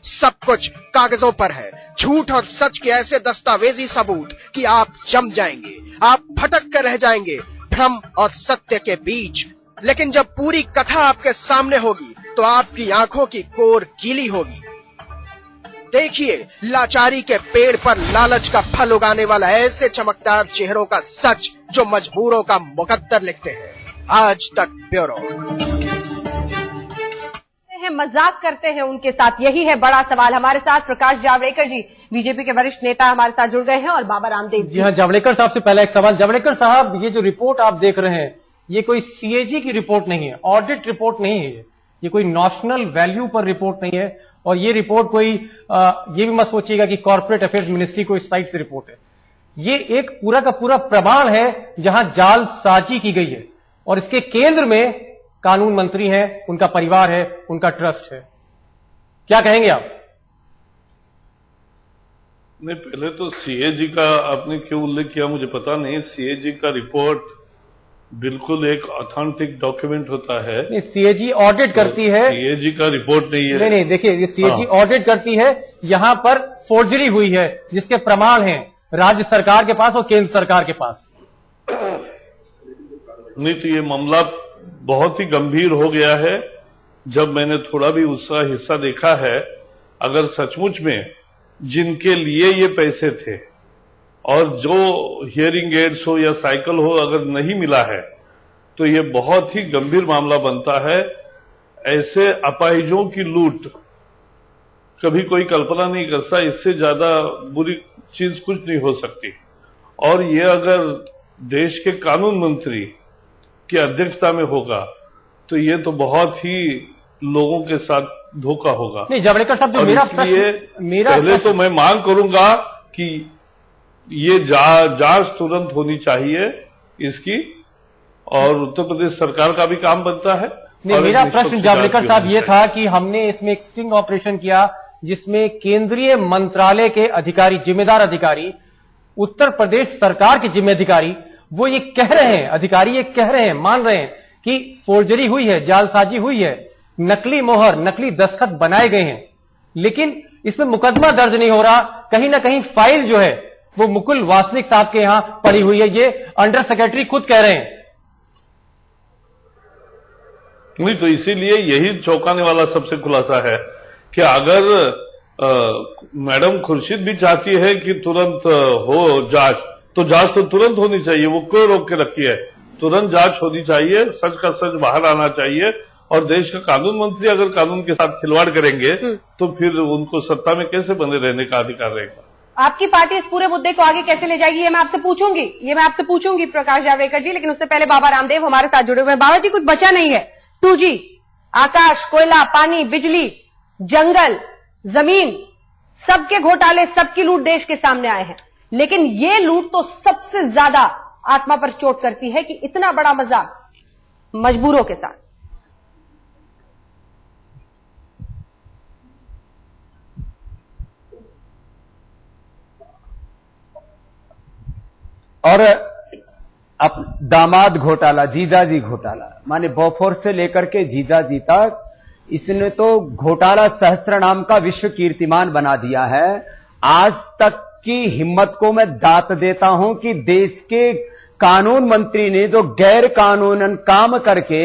सब कुछ कागजों पर है, झूठ और सच के ऐसे दस्तावेजी सबूत कि आप जम जाएंगे, आप भटक कर रह जाएंगे भ्रम और सत्य के बीच। लेकिन जब पूरी कथा आपके सामने होगी तो आपकी आंखों की कोर गीली होगी। देखिए लाचारी के पेड़ पर लालच का फल उगाने वाला ऐसे चमकदार चेहरों का सच जो मजबूरों का मुकद्दर लिखते हैं। आज तक ब्यूरो। हैं, मजाक करते हैं उनके साथ? यही है बड़ा सवाल। हमारे साथ प्रकाश जावड़ेकर जी, बीजेपी के वरिष्ठ नेता हमारे साथ जुड़ गए हैं, और बाबा रामदेव जी हाँ, जावड़ेकर साहब से पहला एक सवाल। जावड़ेकर साहब, ये जो रिपोर्ट आप देख रहे हैं, ये कोई सीएजी की रिपोर्ट नहीं है, ऑडिट रिपोर्ट नहीं है, ये कोई नेशनल वैल्यू पर रिपोर्ट नहीं है, और ये रिपोर्ट कोई ये भी मत सोचिएगा कि कॉर्पोरेट अफेयर्स मिनिस्ट्री कोई साइट से रिपोर्ट है। ये एक पूरा का पूरा प्रमाण है जहां जालसाजी की गई है, और इसके केंद्र में कानून मंत्री हैं, उनका परिवार है, उनका ट्रस्ट है। क्या कहेंगे आप? नहीं, पहले तो सीएजी का आपने क्यों उल्लेख किया मुझे पता नहीं। सीएजी का रिपोर्ट बिल्कुल एक ऑथेंटिक डॉक्यूमेंट होता है। नहीं, सीएजी ऑडिट करती है, सीएजी का रिपोर्ट नहीं है। नहीं, देखिए, ये सीएजी ऑडिट करती है, यहां पर फोर्जरी हुई है जिसके प्रमाण हैं राज्य सरकार के पास और केंद्र सरकार के पास। नहीं, तो ये मामला बहुत ही गंभीर हो गया है। जब मैंने थोड़ा भी उसका हिस्सा देखा है, अगर सचमुच में जिनके लिए ये पैसे थे और जो हियरिंग एड्स हो या साइकिल हो अगर नहीं मिला है, तो ये बहुत ही गंभीर मामला बनता है। ऐसे अपाहिजों की लूट कभी कोई कल्पना नहीं करता, इससे ज्यादा बुरी चीज कुछ नहीं हो सकती। और ये अगर देश के कानून मंत्री की अध्यक्षता में होगा तो ये तो बहुत ही लोगों के साथ धोखा होगा। नहीं, जावड़ेकर साहब, जो मेरा पहले तो मैं मांग करूंगा कि ये जांच तुरंत होनी चाहिए इसकी, और उत्तर प्रदेश सरकार का भी काम बनता है। नहीं, मेरा प्रश्न जावड़ेकर साहब ये था कि हमने इसमें एक स्टिंग ऑपरेशन किया जिसमें केंद्रीय मंत्रालय के अधिकारी, जिम्मेदार अधिकारी, उत्तर प्रदेश सरकार के जिम्मेदारी, वो ये कह रहे हैं, अधिकारी ये कह रहे हैं, मान रहे हैं कि फोर्जरी हुई है, जालसाजी हुई है, नकली मोहर, नकली दस्तखत बनाए गए हैं, लेकिन इसमें मुकदमा दर्ज नहीं हो रहा। कहीं ना कहीं फाइल जो है वो मुकुल वासनिक साहब के यहां पड़ी हुई है, ये अंडर सेक्रेटरी खुद कह रहे हैं। नहीं, तो इसीलिए यही चौंकाने वाला सबसे खुलासा है कि अगर मैडम खुर्शीद भी चाहती है कि तुरंत हो जांच, तो जांच तो तुरंत होनी चाहिए। वो क्यों रोक के रखी है? तुरंत जांच होनी चाहिए, सच का सच बाहर आना चाहिए। और देश का कानून मंत्री अगर कानून के साथ खिलवाड़ करेंगे तो फिर उनको सत्ता में कैसे बने रहने का अधिकार रहेगा? आपकी पार्टी इस पूरे मुद्दे को आगे कैसे ले जाएगी, ये मैं आपसे पूछूंगी प्रकाश जावड़ेकर जी। लेकिन उससे पहले बाबा रामदेव हमारे साथ जुड़े हुए हैं। बाबा जी, कुछ बचा नहीं है। 2G, आकाश, कोयला, पानी, बिजली, जंगल, जमीन, सबके घोटाले, सबकी लूट देश के सामने आए हैं। लेकिन ये लूट तो सबसे ज्यादा आत्मा पर चोट करती है कि इतना बड़ा मजाक मजबूरों के साथ। और अब दामाद घोटाला, जीजाजी घोटाला, माने बोफोर्स से लेकर के जीजाजी तक, इसने तो घोटाला सहस्त्र नाम का विश्व कीर्तिमान बना दिया है। आज तक की हिम्मत को मैं दात देता हूं कि देश के कानून मंत्री ने जो गैर कानूनन काम करके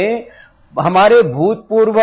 हमारे भूतपूर्व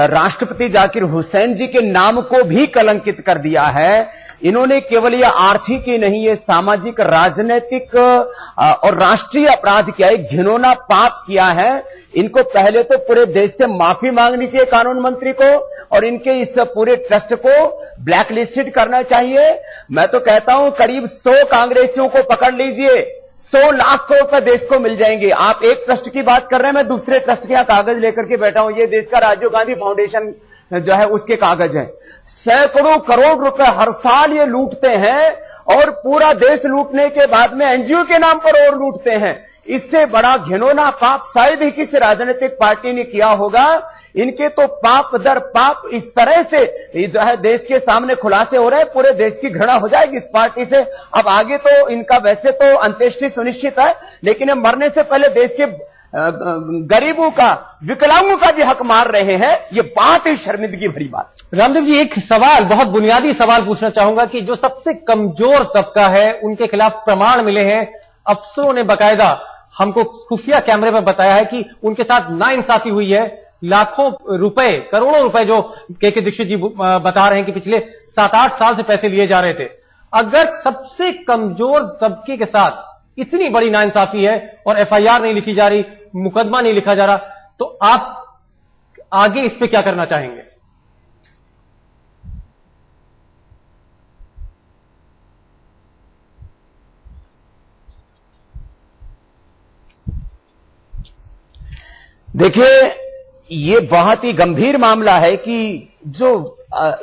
राष्ट्रपति जाकिर हुसैन जी के नाम को भी कलंकित कर दिया है। इन्होंने केवल ये आर्थिक ही नहीं, ये सामाजिक, राजनीतिक और राष्ट्रीय अपराध किया है, घिनौना पाप किया है। इनको पहले तो पूरे देश से माफी मांगनी चाहिए कानून मंत्री को, और इनके इस पूरे ट्रस्ट को ब्लैक लिस्टेड करना चाहिए। मैं तो कहता हूं करीब 100 कांग्रेसियों को पकड़ लीजिए, 100 लाख करोड़ रुपए देश को मिल जाएंगे। आप एक ट्रस्ट की बात कर रहे हैं, मैं दूसरे ट्रस्ट के यहां कागज लेकर के बैठा हूं। ये देश का राजीव गांधी फाउंडेशन जो है उसके कागज हैं। सैकड़ों करोड़ रुपए हर साल ये लूटते हैं, और पूरा देश लूटने के बाद में एनजीओ के नाम पर और लूटते हैं। इससे बड़ा घिनौना पाप शायद ही किसी राजनीतिक पार्टी ने किया होगा। इनके तो पाप दर पाप इस तरह से जो है देश के सामने खुलासे हो रहे हैं, पूरे देश की घृणा हो जाएगी इस पार्टी से। अब आगे तो इनका वैसे तो अंत्येष्टि सुनिश्चित है, लेकिन मरने से पहले देश के गरीबों का, विकलांगों का भी हक मार रहे हैं। ये बात ही शर्मिंदगी भरी बात। रामदेव जी, एक सवाल, बहुत बुनियादी सवाल पूछना चाहूंगा कि जो सबसे कमजोर तबका है उनके खिलाफ प्रमाण मिले हैं, अफसरों ने बाकायदा हमको खुफिया कैमरे पर बताया है कि उनके साथ नाइंसाफी हुई है। लाखों रुपए, करोड़ों रुपए जो के दीक्षित जी बता रहे हैं कि पिछले 7-8 साल से पैसे लिए जा रहे थे। अगर सबसे कमजोर तबके के साथ इतनी बड़ी नाइंसाफी है और एफआईआर नहीं लिखी जा रही, मुकदमा नहीं लिखा जा रहा, तो आप आगे इस पे क्या करना चाहेंगे? देखिए, ये बहुत ही गंभीर मामला है कि जो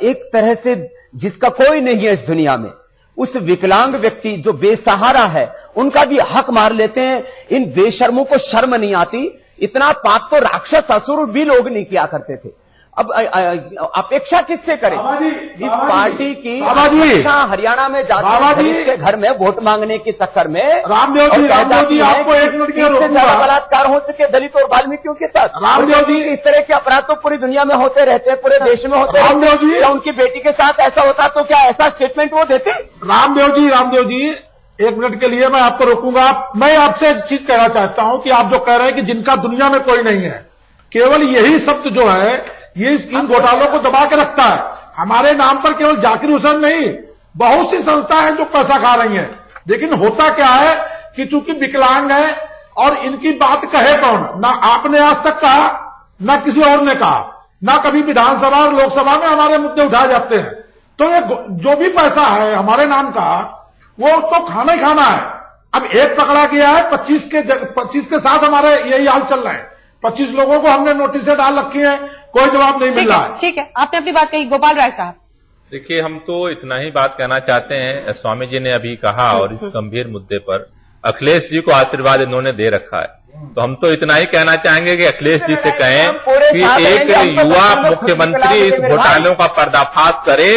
एक तरह से जिसका कोई नहीं है इस दुनिया में, उस विकलांग व्यक्ति जो बेसहारा है, उनका भी हक मार लेते हैं। इन बेशर्मों को शर्म नहीं आती? इतना पाप तो राक्षस असुर भी लोग नहीं किया करते थे। अब अपेक्षा किससे करें? इस पार्टी की अपेक्षा हरियाणा में जाते के घर में वोट मांगने के चक्कर में रामदेव जी आपको एक मिनट के ज्यादा बलात्कार हो चुके दलित और वाल्मीकियों के साथ। रामदेव जी इस तरह के अपराध तो पूरी दुनिया में होते रहते हैं, पूरे देश में होते रहते हैं। उनकी बेटी के साथ ऐसा होता तो क्या ऐसा स्टेटमेंट वो देते? रामदेव जी एक मिनट के लिए मैं आपको रोकूंगा। मैं आपसे एक चीज कहना चाहता हूं कि आप जो कह रहे हैं कि जिनका दुनिया में कोई नहीं है, केवल यही शब्द जो है ये इन घोटालों को दबा के रखता है। हमारे नाम पर केवल जाकिर हुसैन नहीं, बहुत सी संस्थाएं जो पैसा खा रही हैं। लेकिन होता क्या है कि चूंकि विकलांग है और इनकी बात कहे कौन? ना आपने आज तक कहा, ना किसी और ने कहा, ना कभी विधानसभा और लोकसभा में हमारे मुद्दे उठाए जाते हैं। तो ये जो भी पैसा है हमारे नाम का, वो तो खाना ही खाना है। अब एक पकड़ा गया है, 25 के साथ हमारे यही हाल चल रहे हैं। 25 लोगों को हमने नोटिसें डाल रखी है, कोई जवाब नहीं मिल रहा है। ठीक है, आपने अपनी बात कही। गोपाल राय साहब, देखिए, हम तो इतना ही बात कहना चाहते हैं। स्वामी जी ने अभी कहा, और इस गंभीर मुद्दे पर अखिलेश जी को आशीर्वाद इन्होंने दे रखा है, तो हम तो इतना ही कहना चाहेंगे कि अखिलेश जी से कहें कि एक युवा मुख्यमंत्री इस घोटालों का पर्दाफाश करे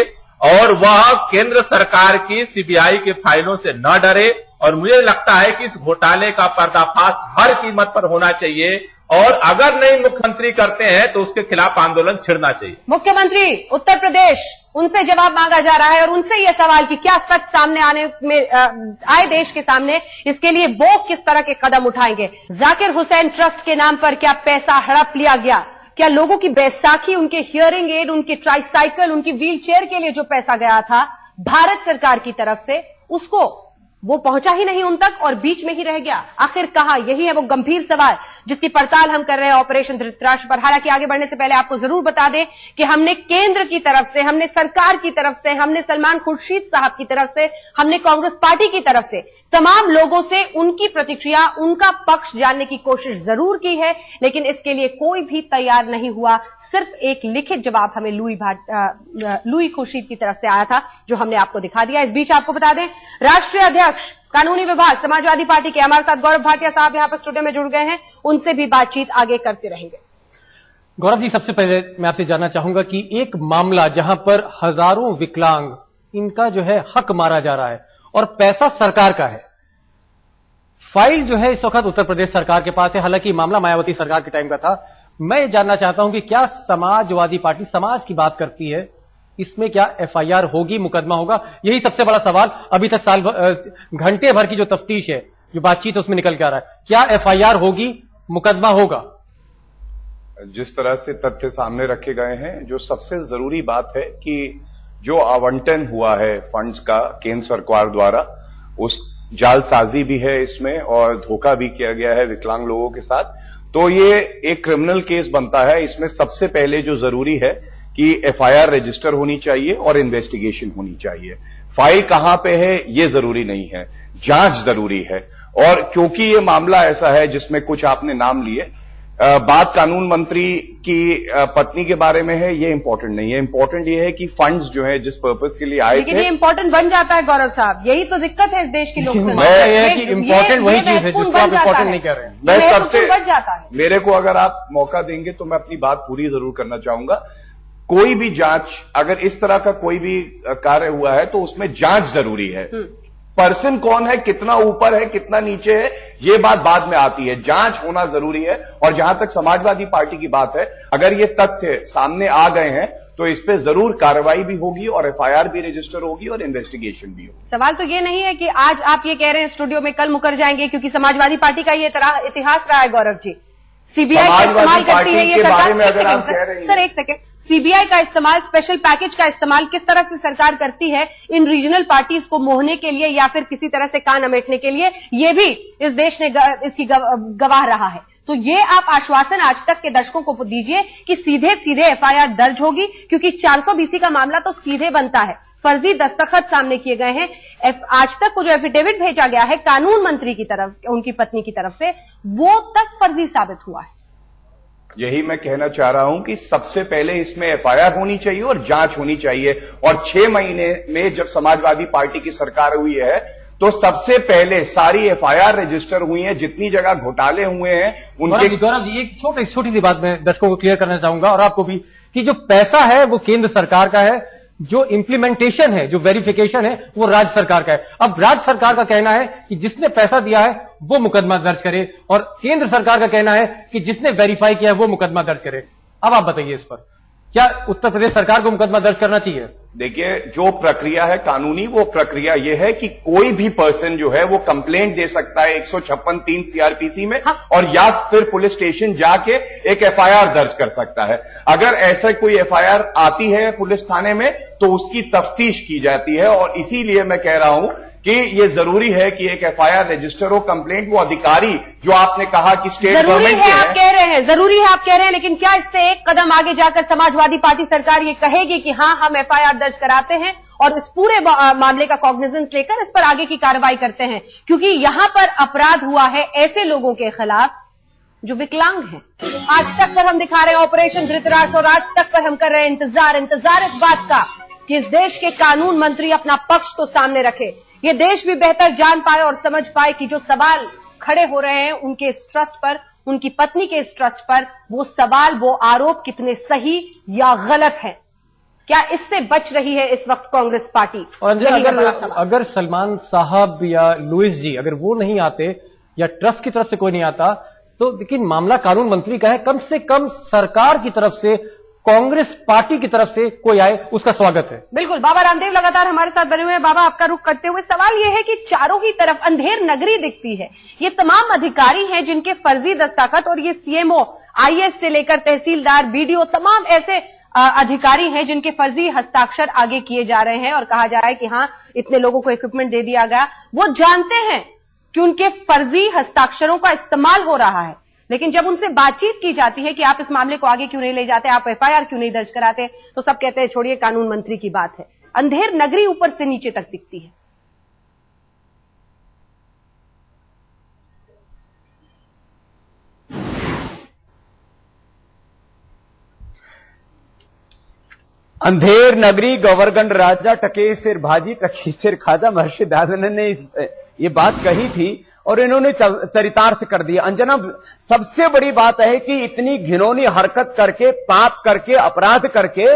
और वह केंद्र सरकार की सीबीआई के फाइलों से न डरे। और मुझे लगता है कि इस घोटाले का पर्दाफाश हर कीमत पर होना चाहिए, और अगर नहीं मुख्यमंत्री करते हैं तो उसके खिलाफ आंदोलन छिड़ना चाहिए। मुख्यमंत्री उत्तर प्रदेश, उनसे जवाब मांगा जा रहा है और उनसे यह सवाल कि क्या सच सामने आने में आए देश के सामने, इसके लिए वो किस तरह के कदम उठाएंगे? जाकिर हुसैन ट्रस्ट के नाम पर क्या पैसा हड़प लिया गया? क्या लोगों की बैसाखी, उनके हियरिंग एड, उनके ट्राइसाइकिल, उनकी व्हील चेयर के लिए जो पैसा गया था भारत सरकार की तरफ से, उसको वो पहुंचा ही नहीं उन तक और बीच में ही रह गया? आखिर कहां? यही है वो गंभीर सवाल जिसकी पड़ताल हम कर रहे हैं ऑपरेशन धृतराष्ट्र पर। हालांकि आगे बढ़ने से पहले आपको जरूर बता दें कि हमने केंद्र की तरफ से, हमने सरकार की तरफ से, हमने सलमान खुर्शीद साहब की तरफ से, हमने कांग्रेस पार्टी की तरफ से तमाम लोगों से उनकी प्रतिक्रिया, उनका पक्ष जानने की कोशिश जरूर की है, लेकिन इसके लिए कोई भी तैयार नहीं हुआ। सिर्फ एक लिखित जवाब हमें लुई खुर्शीद की तरफ से आया था, जो हमने आपको दिखा दिया। इस बीच आपको बता दें, राष्ट्रीय अध्यक्ष कानूनी विभाग समाजवादी पार्टी के हमारे साथ गौरव भाटिया साहब यहां पर स्टूडियो में जुड़ गए हैं, उनसे भी बातचीत आगे करते रहेंगे। गौरव जी, सबसे पहले मैं आपसे जानना चाहूंगा कि एक मामला जहां पर हजारों विकलांग, इनका जो है हक मारा जा रहा है और पैसा सरकार का है, फाइल जो है इस वक्त उत्तर प्रदेश सरकार के पास है। हालांकि मामला मायावती सरकार के टाइम का था। मैं जानना चाहता हूं कि क्या समाजवादी पार्टी समाज की बात करती है, इसमें क्या एफआईआर होगी, मुकदमा होगा? यही सबसे बड़ा सवाल। अभी तक घंटे भर की जो तफ्तीश है, जो बातचीत है, उसमें निकल के आ रहा है, क्या एफआईआर होगी, मुकदमा होगा? जिस तरह से तथ्य सामने रखे गए हैं, जो सबसे जरूरी बात है कि जो आवंटन हुआ है फंड्स का केंद्र सरकार द्वारा, उस जालसाजी भी है इसमें और धोखा भी किया गया है विकलांग लोगों के साथ, तो ये एक क्रिमिनल केस बनता है। इसमें सबसे पहले जो जरूरी है कि एफआईआर रजिस्टर होनी चाहिए और इन्वेस्टिगेशन होनी चाहिए। फाइल कहां पे है ये जरूरी नहीं है, जांच जरूरी है। और क्योंकि ये मामला ऐसा है जिसमें कुछ आपने नाम लिए, बात कानून मंत्री की पत्नी के बारे में है, ये इंपॉर्टेंट नहीं है। इंपॉर्टेंट ये है कि फंड्स जो है जिस पर्पस के लिए आए थे, लेकिन ये इंपॉर्टेंट बन जाता है गौरव साहब, यही तो दिक्कत है इस देश की लोकतंत्र। इंपॉर्टेंट वही चीज है जिसको आप इंपॉर्टेंट नहीं कर रहे हैं। मैं सबसे बच जाता है। मेरे को अगर आप मौका देंगे तो मैं अपनी बात पूरी जरूर करना चाहूंगा। कोई भी जांच, अगर इस तरह का कोई भी कार्य हुआ है तो उसमें जांच जरूरी है। पर्सन कौन है, कितना ऊपर है, कितना नीचे है, ये बात बाद में आती है। जांच होना जरूरी है। और जहां तक समाजवादी पार्टी की बात है, अगर ये तथ्य सामने आ गए हैं तो इस पे जरूर कार्रवाई भी होगी और एफआईआर भी रजिस्टर होगी और इन्वेस्टिगेशन भी होगी। सवाल तो ये नहीं है कि आज आप ये कह रहे हैं स्टूडियो में, कल मुकर जाएंगे, क्योंकि समाजवादी पार्टी का ये इतिहास रहा है गौरव जी। सीबीआई का इस्तेमाल करती है ये सरकार। सर एक सेकेंड, सीबीआई का इस्तेमाल, स्पेशल पैकेज का इस्तेमाल किस तरह से सरकार करती है इन रीजनल पार्टीज को मोहने के लिए या फिर किसी तरह से कान अमेटने के लिए, ये भी इस देश ने इसकी गवाह रहा है। तो ये आप आश्वासन आज तक के दर्शकों को दीजिए कि सीधे सीधे एफआईआर दर्ज होगी, क्योंकि 420 का मामला तो सीधे बनता है। फर्जी दस्तखत सामने किए गए हैं। आज तक को जो एफिडेविट भेजा गया है कानून मंत्री की तरफ, उनकी पत्नी की तरफ से, वो तक फर्जी साबित हुआ है। यही मैं कहना चाह रहा हूं कि सबसे पहले इसमें एफआईआर होनी चाहिए और जांच होनी चाहिए। और 6 महीने में जब समाजवादी पार्टी की सरकार हुई है तो सबसे पहले सारी एफआईआर रजिस्टर हुई है, जितनी जगह घोटाले हुए हैं उनके। गौरव जी, एक छोटी सी बात मैं दर्शकों को क्लियर करना चाहूंगा और आपको भी, कि जो पैसा है वो केंद्र सरकार का है, जो इंप्लीमेंटेशन है, जो वेरिफिकेशन है, वो राज्य सरकार का है। अब राज्य सरकार का कहना है कि जिसने पैसा दिया है वो मुकदमा दर्ज करे, और केंद्र सरकार का कहना है कि जिसने वेरीफाई किया है वो मुकदमा दर्ज करे। अब आप बताइए इस पर, क्या उत्तर प्रदेश सरकार को मुकदमा दर्ज करना चाहिए? देखिए, जो प्रक्रिया है कानूनी, वो प्रक्रिया ये है कि कोई भी पर्सन जो है वो कंप्लेंट दे सकता है 156(3) सीआरपीसी में, और या फिर पुलिस स्टेशन जाके एक एफआईआर दर्ज कर सकता है। अगर ऐसा कोई एफआईआर आती है पुलिस थाने में तो उसकी तफ्तीश की जाती है। और इसीलिए मैं कह रहा हूं कि ये जरूरी है कि एक एफआईआर रजिस्टर हो, कंप्लेंट, वो अधिकारी जो आपने कहा कि स्टेट गवर्नमेंट के आप कह रहे हैं, जरूरी है आप कह रहे हैं, लेकिन क्या इससे एक कदम आगे जाकर समाजवादी पार्टी सरकार ये कहेगी कि हां हम एफआईआर दर्ज कराते हैं और इस पूरे मामले का कॉग्निजेंस लेकर इस पर आगे की कार्रवाई करते हैं? क्योंकि यहां पर अपराध हुआ है ऐसे लोगों के खिलाफ जो विकलांग हैं। आज तक पर हम दिखा रहे हैं ऑपरेशन धृतराष्ट्र, और आज तक पर हम कर रहे हैं इंतजार इस बात का कि इस देश के कानून मंत्री अपना पक्ष तो सामने रखे, ये देश भी बेहतर जान पाए और समझ पाए कि जो सवाल खड़े हो रहे हैं उनके इस ट्रस्ट पर, उनकी पत्नी के इस ट्रस्ट पर, वो सवाल, वो आरोप कितने सही या गलत हैं। क्या इससे बच रही है इस वक्त कांग्रेस पार्टी? और अगर सलमान साहब या लुइस जी अगर वो नहीं आते या ट्रस्ट की तरफ से कोई नहीं आता तो, लेकिन मामला कानून मंत्री का है, कम से कम सरकार की तरफ से, कांग्रेस पार्टी की तरफ से कोई आए उसका स्वागत है। बिल्कुल। बाबा रामदेव लगातार हमारे साथ बने हुए हैं। बाबा, आपका रुख करते हुए सवाल यह है कि चारों ही तरफ अंधेर नगरी दिखती है। ये तमाम अधिकारी हैं जिनके फर्जी दस्तखत, और ये सीएमओ, आईएएस से लेकर तहसीलदार, बीडीओ, तमाम ऐसे अधिकारी हैं जिनके फर्जी हस्ताक्षर आगे किए जा रहे हैं और कहा जा रहा है कि हां इतने लोगों को इक्विपमेंट दे दिया गया। वो जानते हैं कि उनके फर्जी हस्ताक्षरों का इस्तेमाल हो रहा है, लेकिन जब उनसे बातचीत की जाती है कि आप इस मामले को आगे क्यों नहीं ले जाते, आप एफआईआर क्यों नहीं दर्ज कराते, तो सब कहते हैं छोड़िए कानून मंत्री की बात है। अंधेर नगरी ऊपर से नीचे तक दिखती है। अंधेर नगरी गवर्गन राजा टके सिर भाजी टके सिर खाजा, महर्षि दयानंद ने ये बात कही थी और इन्होंने चरितार्थ कर दिया। अंजना, सबसे बड़ी बात है कि इतनी घिनौनी हरकत करके, पाप करके, अपराध करके,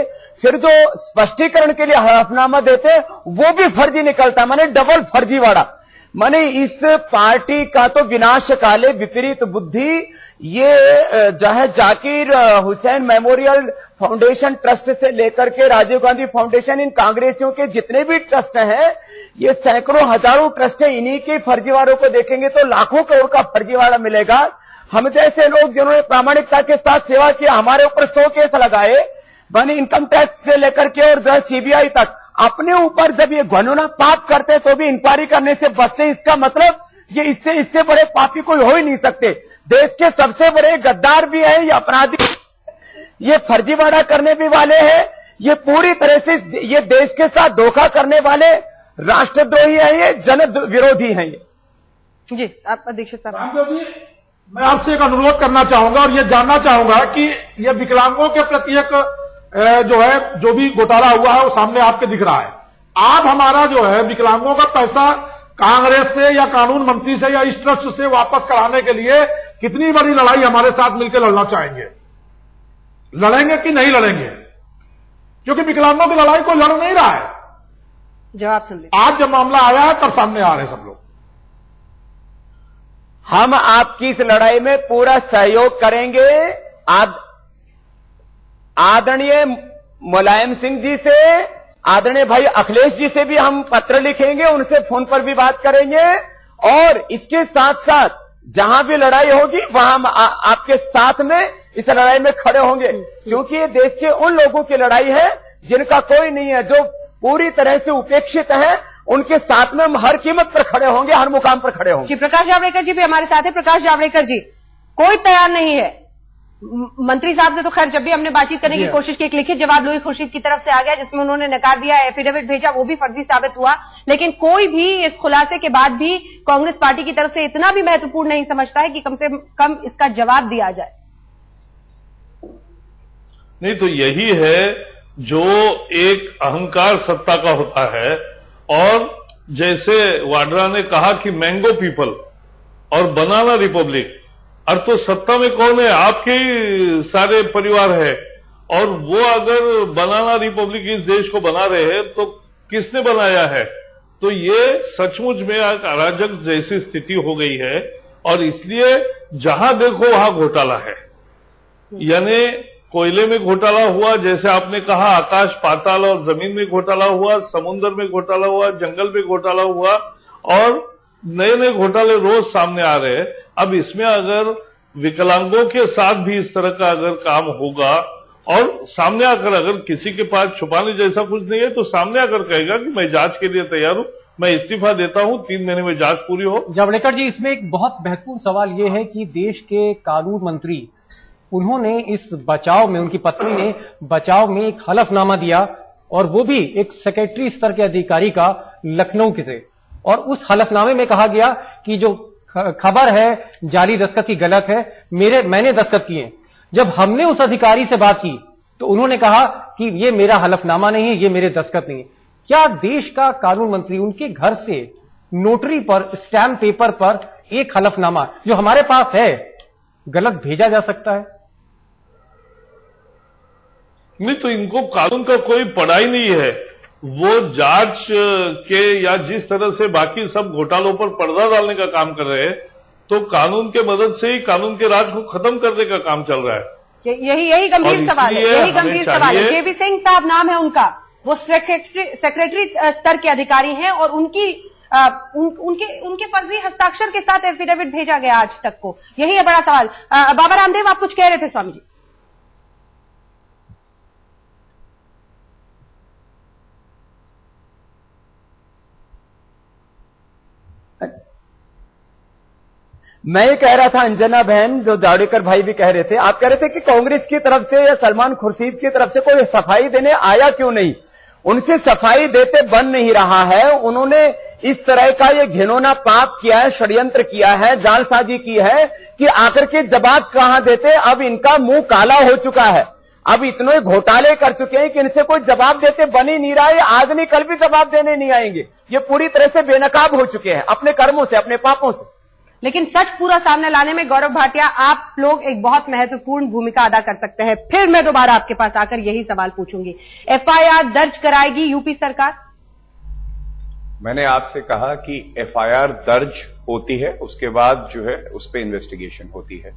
फिर जो स्पष्टीकरण के लिए हलफनामा देते वो भी फर्जी निकलता, माने डबल फर्जीवाड़ा। माने इस पार्टी का तो विनाश काले विपरीत बुद्धि, ये जो है Zakir Hussain memorial foundation trust से लेकर के राजीव गांधी फाउंडेशन, इन कांग्रेसियों के जितने भी ट्रस्ट हैं, ये सैकड़ों हजारों ट्रस्ट हैं, इन्हीं के फर्जीवाड़ों को देखेंगे तो लाखों करोड़ का फर्जीवाड़ा मिलेगा। हम जैसे लोग जिन्होंने प्रामाणिकता के साथ सेवा किया, हमारे ऊपर 100 केस लगाए, माने इनकम टैक्स से लेकर के और जो है सीबीआई तक, अपने ऊपर जब ये घनौना पाप करते तो भी इंक्वायरी करने से बचते। इसका मतलब ये इससे बड़े पापी कोई हो ही नहीं सकते। देश के सबसे बड़े गद्दार भी है, ये अपराधी, ये फर्जीवाड़ा करने भी वाले हैं, ये पूरी तरह से ये देश के साथ धोखा करने वाले राष्ट्रद्रोही हैं, ये जन विरोधी हैं। ये जी, आप अध्यक्ष साहब। रामदेव जी, मैं आपसे एक अनुरोध करना चाहूंगा और ये जानना चाहूंगा कि ये विकलांगों के प्रति एक जो भी घोटाला हुआ है वो सामने आपके दिख रहा है। आप हमारा जो है विकलांगों का पैसा कांग्रेस से या कानून मंत्री से या इस ट्रस्ट से वापस कराने के लिए कितनी बड़ी लड़ाई हमारे साथ मिलकर लड़ना चाहेंगे? लड़ेंगे कि नहीं लड़ेंगे? क्योंकि विकलांगों की लड़ाई कोई लड़ नहीं रहा है। जवाब सुन लीजिए। आज जब मामला आया है तब सामने आ रहे हैं सब लोग। हम आपकी इस लड़ाई में पूरा सहयोग करेंगे। आदरणीय मुलायम सिंह जी से, आदरणीय भाई अखिलेश जी से भी हम पत्र लिखेंगे, उनसे फोन पर भी बात करेंगे, और इसके साथ साथ जहां भी लड़ाई होगी वहां हम आपके साथ में इस लड़ाई में खड़े होंगे, क्योंकि ये देश के उन लोगों की लड़ाई है जिनका कोई नहीं है, जो पूरी तरह से उपेक्षित है। उनके साथ में हम हर कीमत पर खड़े होंगे, हर मुकाम पर खड़े होंगे। जी, प्रकाश जावड़ेकर जी भी हमारे साथ है। प्रकाश जावड़ेकर जी, कोई तैयार नहीं है। मंत्री साहब से तो खैर जब भी हमने बातचीत करने की कोशिश की, एक लिखित जवाब लुई खुर्शीद की तरफ से आ गया जिसमें उन्होंने नकार दिया, एफिडेविट भेजा, वो भी फर्जी साबित हुआ। लेकिन कोई भी इस खुलासे के बाद भी कांग्रेस पार्टी की तरफ से इतना भी महत्वपूर्ण नहीं समझता है कि कम से कम इसका जवाब दिया जाए। नहीं तो यही है जो एक अहंकार सत्ता का होता है। और जैसे वाड्रा ने कहा कि मैंगो पीपल और बनाना रिपब्लिक, और तो सत्ता में कौन है? आपके ही सारे परिवार है। और वो अगर बनाना रिपब्लिक इस देश को बना रहे हैं तो किसने बनाया है? तो ये सचमुच में अराजक जैसी स्थिति हो गई है। और इसलिए जहां देखो वहां घोटाला है। यानी कोयले में घोटाला हुआ, जैसे आपने कहा, आकाश पाताल और जमीन में घोटाला हुआ, समुद्र में घोटाला हुआ, जंगल में घोटाला हुआ, और नए नए घोटाले रोज सामने आ रहे हैं। अब इसमें अगर विकलांगों के साथ भी इस तरह का अगर काम होगा और सामने आकर अगर किसी के पास छुपाने जैसा कुछ नहीं है तो सामने आकर कहेगा कि मैं जांच के लिए तैयार हूं, मैं इस्तीफा देता हूं, 3 महीने में जांच पूरी हो। जावड़ेकर जी, इसमें एक बहुत महत्वपूर्ण सवाल यह है कि देश के कानून मंत्री, उन्होंने इस बचाव में, उनकी पत्नी ने बचाव में एक हलफनामा दिया, और वो भी एक सेक्रेटरी स्तर के अधिकारी का, लखनऊ से। और उस हलफनामे में कहा गया कि जो खबर है जाली दस्तखत की गलत है, मैंने दस्तखत किए। जब हमने उस अधिकारी से बात की तो उन्होंने कहा कि ये मेरा हलफनामा नहीं है, ये मेरे दस्तखत नहीं है। क्या देश का कानून मंत्री उनके घर से नोटरी पर, स्टैम्प पेपर पर एक हलफनामा जो हमारे पास है, गलत भेजा जा सकता है? नहीं तो इनको कानून का कोई पढ़ाई नहीं है। वो जांच के या जिस तरह से बाकी सब घोटालों पर पर्दा डालने का काम कर रहे हैं, तो कानून के मदद से ही कानून के राज को खत्म करने का काम चल रहा है। यही गंभीर सवाल है, यही गंभीर सवाल है। केवी सिंह साहब नाम है उनका, वो सेक्रेटरी स्तर के अधिकारी हैं, और उनके फर्जी हस्ताक्षर के साथ एफिडेविट भेजा गया आज तक को। यही है बड़ा सवाल। बाबा रामदेव, आप कुछ कह रहे थे स्वामी जी? मैं ये कह रहा था, अंजना बहन, जो जावड़ेकर भाई भी कह रहे थे, आप कह रहे थे कि कांग्रेस की तरफ से या सलमान खुर्शीद की तरफ से कोई सफाई देने आया क्यों नहीं? उनसे सफाई देते बन नहीं रहा है। उन्होंने इस तरह का ये घिनौना पाप किया है, षड्यंत्र किया है, जालसाजी की है कि आकर के जवाब कहां देते। अब इनका मुंह काला हो चुका है, अब इतने घोटाले कर चुके हैं कि इनसे कोई जवाब देते बन ही नहीं रहा है। आज नहीं कल भी जवाब देने नहीं आएंगे। ये पूरी तरह से बेनकाब हो चुके हैं अपने कर्मों से, अपने पापों से। लेकिन सच पूरा सामने लाने में गौरव भाटिया, आप लोग एक बहुत महत्वपूर्ण भूमिका अदा कर सकते हैं। फिर मैं दोबारा आपके पास आकर यही सवाल पूछूंगी, एफआईआर दर्ज कराएगी यूपी सरकार? मैंने आपसे कहा कि एफआईआर दर्ज होती है, उसके बाद जो है उस पर इन्वेस्टिगेशन होती है।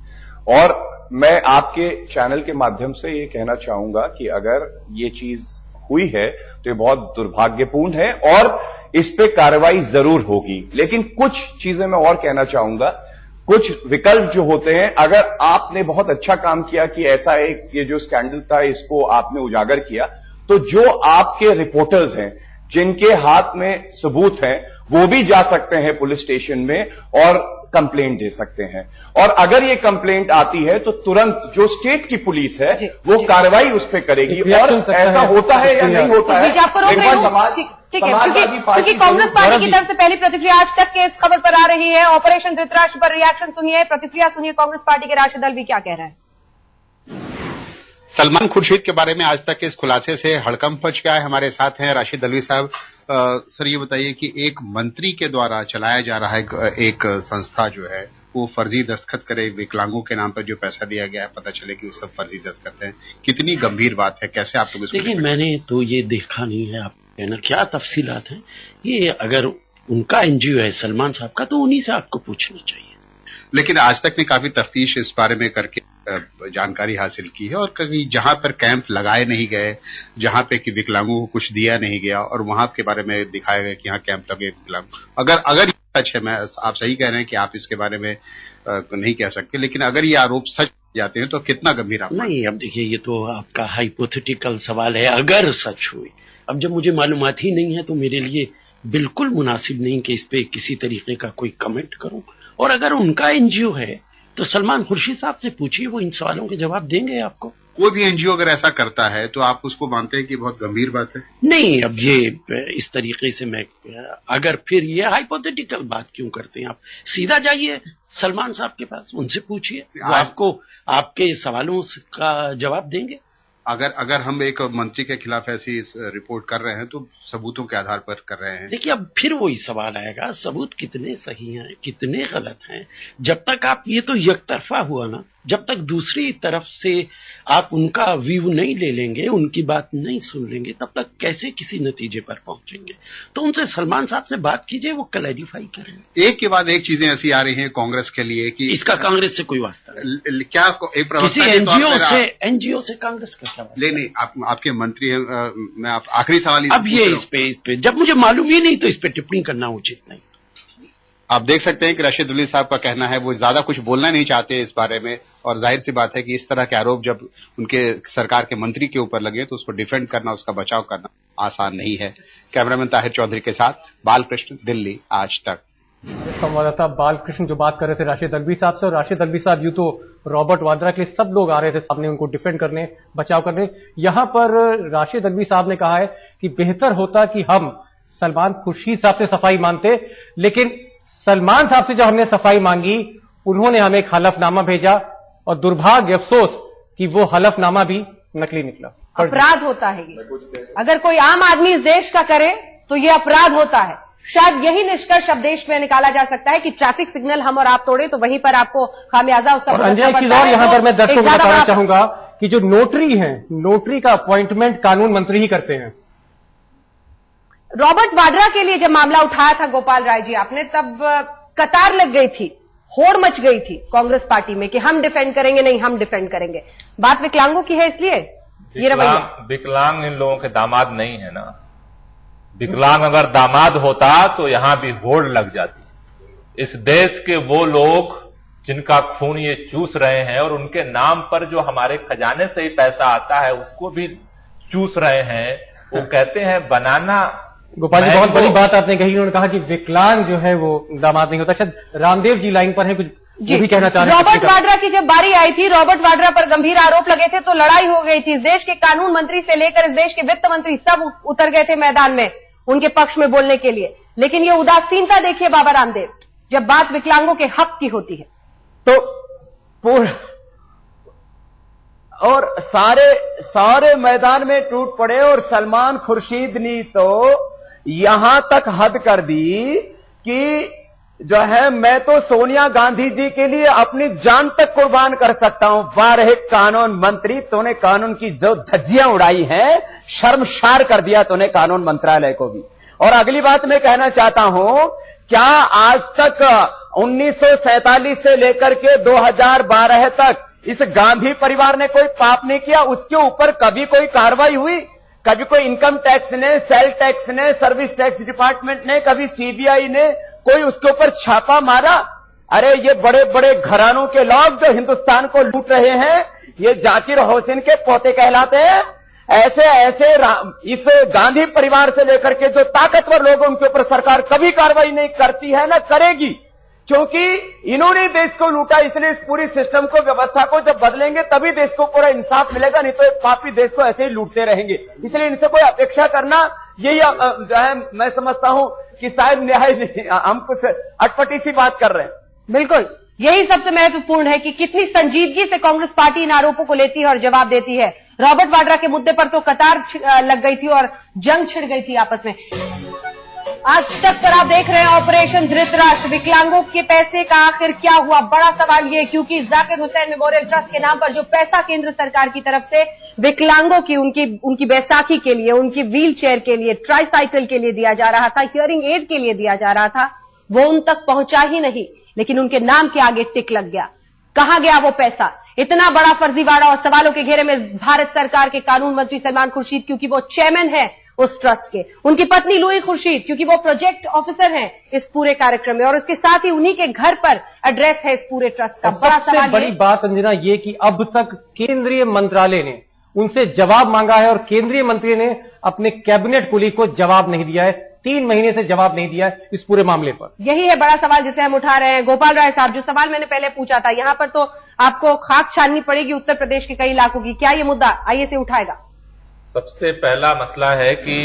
और मैं आपके चैनल के माध्यम से ये कहना चाहूंगा कि अगर ये चीज हुई है तो ये बहुत दुर्भाग्यपूर्ण है और इस पे कार्रवाई जरूर होगी। लेकिन कुछ चीजें मैं और कहना चाहूंगा, कुछ विकल्प जो होते हैं, अगर आपने बहुत अच्छा काम किया कि ऐसा एक ये जो स्कैंडल था इसको आपने उजागर किया, तो जो आपके रिपोर्टर्स हैं, जिनके हाथ में सबूत हैं, वो भी जा सकते हैं पुलिस स्टेशन में और कंप्लेंट दे सकते हैं। और अगर ये कंप्लेंट आती है तो तुरंत जो स्टेट की पुलिस है वो कार्रवाई उस पर करेगी। और ऐसा होता है या नहीं होता है, ठीक है, क्योंकि कांग्रेस पार्टी की तरफ से पहली प्रतिक्रिया आज तक के इस खबर पर आ रही है। ऑपरेशन धृतराष्ट्र पर रिएक्शन सुनिए, प्रतिक्रिया सुनिए, कांग्रेस पार्टी के राष्ट्रीय दल भी क्या कह रहे हैं। सलमान खुर्शीद के बारे में आज तक के इस खुलासे से हड़कंप मच गया है। हमारे साथ हैं राशिद दलवी साहब। सर, ये बताइए कि एक मंत्री के द्वारा चलाया जा रहा है एक संस्था जो है वो फर्जी दस्तखत करे, विकलांगों के नाम पर जो पैसा दिया गया है पता चले कि वो सब फर्जी दस्तखत हैं। कितनी गंभीर बात है, कैसे आप लोग इसको? देखिए, मैंने तो ये देखा नहीं है, आप कहना क्या तफसीलात हैं। ये अगर उनका एनजीओ है सलमान साहब का, तो उन्हीं से आपको पूछना चाहिए। लेकिन आज तक ने काफी तफ्तीश इस बारे में करके जानकारी हासिल की है, और कहीं जहां पर कैंप लगाए नहीं गए, जहां पे कि विकलांगों को कुछ दिया नहीं गया, और वहां के बारे में दिखाया गया कि यहाँ कैंप लगे विकलांग। अगर सच है, मैं आप सही कह रहे हैं कि आप इसके बारे में नहीं कह सकते, लेकिन अगर ये आरोप सच जाते हैं तो कितना गंभीर आप? नहीं, अब देखिए, ये तो आपका हाइपोथेटिकल सवाल है। अगर सच हुई, अब जब मुझे मालूमात ही नहीं है तो मेरे लिए बिल्कुल मुनासिब नहीं कि इस पे किसी तरीके का कोई कमेंट करूं। और अगर उनका एनजीओ है तो सलमान खुर्शीद साहब से पूछिए, वो इन सवालों के जवाब देंगे आपको। कोई भी एनजीओ अगर ऐसा करता है तो आप उसको मानते हैं कि बहुत गंभीर बात है? नहीं, अब ये इस तरीके से मैं अगर फिर ये हाइपोथेटिकल बात क्यों करते हैं? आप सीधा जाइए सलमान साहब के पास, उनसे पूछिए, वो आपको आपके सवालों का जवाब देंगे। अगर हम एक मंत्री के खिलाफ ऐसी रिपोर्ट कर रहे हैं तो सबूतों के आधार पर कर रहे हैं। देखिए, अब फिर वही सवाल आएगा, सबूत कितने सही हैं, कितने गलत हैं। जब तक आप, ये तो एकतरफा हुआ ना, जब तक दूसरी तरफ से आप उनका व्यू नहीं ले लेंगे, उनकी बात नहीं सुन लेंगे, तब तक कैसे किसी नतीजे पर पहुंचेंगे। तो उनसे सलमान साहब से बात कीजिए, वो क्लैरिफाई करें। एक के बाद एक चीजें ऐसी आ रही हैं कांग्रेस के लिए कि इसका कांग्रेस से कोई वास्ता नहीं। क्या एक किसी एनजीओ से कांग्रेस का क्या? नहीं, आपके मंत्री हैं, मैं आप आखिरी सवाल अब ये इस पे जब मुझे मालूम ही नहीं तो इस पे टिप्पणी करना उचित नहीं। आप देख सकते हैं कि राशिद अली साहब का कहना है वो ज्यादा कुछ बोलना नहीं चाहते इस बारे में, और जाहिर सी बात है कि इस तरह के आरोप जब उनके सरकार के मंत्री के ऊपर लगे तो उसको डिफेंड करना, उसका बचाव करना आसान नहीं है। कैमरामैन ताहिर चौधरी के साथ बालकृष्ण, दिल्ली आज तक। संवाददाता बालकृष्ण जो बात कर रहे थे राशिद अल्वी साहब से, और राशिद अल्वी साहब यूं तो रॉबर्ट वाड्रा के लिए सब लोग आ रहे थे सामने उनको डिफेंड करने, बचाव करने। यहां पर राशिद अल्वी साहब ने कहा है कि बेहतर होता कि हम सलमान खुर्शीद साहब से सफाई मांगते, लेकिन सलमान साहब से जब हमने सफाई मांगी उन्होंने हमें एक हलफनामा भेजा, और दुर्भाग्य अफसोस कि वो हलफनामा भी नकली निकला। अपराध होता है ये, अगर कोई आम आदमी इस देश का करे तो ये अपराध होता है। शायद यही निष्कर्ष अब देश में निकाला जा सकता है कि ट्रैफिक सिग्नल हम और आप तोड़े तो वहीं पर आपको खामियाजा उसका और अंजलि, एक चीज और यहां पर मैं दर्शकों को बताना चाहूंगा कि जो नोटरी हैं, नोटरी का अपॉइंटमेंट कानून मंत्री ही करते हैं। रॉबर्ट वाड्रा के लिए जब मामला उठाया था गोपाल राय जी आपने, तब कतार लग गई थी, होड़ मच गई थी कांग्रेस पार्टी में कि हम डिफेंड करेंगे, नहीं हम डिफेंड करेंगे। बात विकलांगों की है इसलिए ये रवैया। विकलांग इन लोगों के दामाद नहीं है ना। विकलांग अगर दामाद होता तो यहां भी होड़ लग जाती। इस देश के वो लोग जिनका खून ये चूस रहे हैं और उनके नाम पर जो हमारे खजाने से ही पैसा आता है उसको भी चूस रहे हैं, वो कहते हैं बनाना। गोपाल जी, बहुत बड़ी बात आपने कही, उन्होंने कहा कि विकलांग जो है वो दामाद नहीं होता। शायद रामदेव जी लाइन पर है, कुछ वो भी कहना चाह रहे हैं। रॉबर्ट वाड्रा की जब बारी आई थी, रॉबर्ट वाड्रा पर गंभीर आरोप लगे थे तो लड़ाई हो गई थी। इस देश के कानून मंत्री से लेकर इस देश के वित्त मंत्री सब उतर गए थे मैदान में उनके पक्ष में बोलने के लिए, लेकिन ये उदासीनता देखिए बाबा रामदेव जब बात विकलांगों के हक की होती है तो पूरा और सारे मैदान में टूट पड़े। और सलमान खुर्शीद ने तो यहां तक हद कर दी कि जो है मैं तो सोनिया गांधी जी के लिए अपनी जान तक कुर्बान कर सकता हूं। बारह कानून मंत्री, तूने कानून की जो धज्जियां उड़ाई हैं, शर्मसार कर दिया तूने कानून मंत्रालय को भी। और अगली बात मैं कहना चाहता हूं, क्या आज तक 1947 से लेकर के 2012 तक इस गांधी परिवार ने कोई पाप नहीं किया? उसके ऊपर कभी कोई कार्रवाई हुई? कभी कोई इनकम टैक्स ने, सेल टैक्स ने, सर्विस टैक्स डिपार्टमेंट ने, कभी सीबीआई ने कोई उसके ऊपर छापा मारा? अरे ये बड़े बड़े घरानों के लोग जो हिंदुस्तान को लूट रहे हैं, ये जाकिर हुसैन के पोते कहलाते हैं। ऐसे इस गांधी परिवार से लेकर के जो ताकतवर लोग हैं उनके ऊपर सरकार कभी कार्रवाई नहीं करती है, ना करेगी, क्योंकि इन्होंने देश को लूटा। इसलिए इस पूरी सिस्टम को, व्यवस्था को जब बदलेंगे तभी देश को पूरा इंसाफ मिलेगा, नहीं तो एक पापी देश को ऐसे ही लूटते रहेंगे। इसलिए इनसे कोई अपेक्षा करना, यही जो है मैं समझता हूं कि शायद न्याय नहीं, हम कुछ अटपटी सी बात कर रहे हैं। बिल्कुल, यही सबसे महत्वपूर्ण है कि कितनी संजीदगी से कांग्रेस पार्टी इन आरोपों को लेती है और जवाब देती है। रॉबर्ट वाड्रा के मुद्दे पर तो कतार लग गई थी और जंग छिड़ गई थी आपस में। आज तक पर आप देख रहे हैं ऑपरेशन धृतराष्ट्र। विकलांगों के पैसे का आखिर क्या हुआ, बड़ा सवाल ये, क्योंकि जाकिर हुसैन मेमोरियल ट्रस्ट के नाम पर जो पैसा केंद्र सरकार की तरफ से विकलांगों की उनकी बैसाखी के लिए, उनकी व्हील चेयर के लिए, ट्राईसाइकिल के लिए दिया जा रहा था, हियरिंग एड के लिए दिया जा रहा था, वो उन तक पहुंचा ही नहीं, लेकिन उनके नाम के आगे टिक लग गया। कहां गया वो पैसा? इतना बड़ा फर्जीवाड़ा और सवालों के घेरे में भारत सरकार के कानून मंत्री सलमान खुर्शीद, क्योंकि वो चेयरमैन है उस ट्रस्ट के, उनकी पत्नी लुई खुर्शीद, क्योंकि वो प्रोजेक्ट ऑफिसर हैं इस पूरे कार्यक्रम में, और उसके साथ ही उन्हीं के घर पर एड्रेस है इस पूरे ट्रस्ट का। बड़ा सवाल बड़ी बात अंजना ये कि अब तक केंद्रीय मंत्रालय ने उनसे जवाब मांगा है और केंद्रीय मंत्री ने अपने कैबिनेट कुली को जवाब नहीं दिया है। 3 महीने से जवाब नहीं दिया है इस पूरे मामले पर। यही है बड़ा सवाल जिसे हम उठा रहे हैं। गोपाल राय साहब, जो सवाल मैंने पहले पूछा था, यहां पर तो आपको खाक छाननी पड़ेगी उत्तर प्रदेश के कई इलाकों की, क्या ये मुद्दा आइए से उठाएगा? सबसे पहला मसला है कि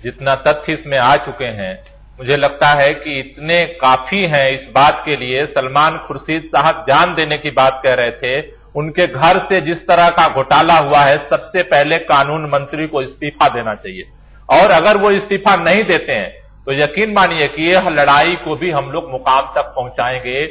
जितना तथ्य इसमें आ चुके हैं, मुझे लगता है कि इतने काफी हैं इस बात के लिए। सलमान खुर्शीद साहब जान देने की बात कह रहे थे, उनके घर से जिस तरह का घोटाला हुआ है, सबसे पहले कानून मंत्री को इस्तीफा देना चाहिए। और अगर वो इस्तीफा नहीं देते हैं तो यकीन मानिए कि यह लड़ाई को भी हम लोग मुकाम तक पहुंचाएंगे।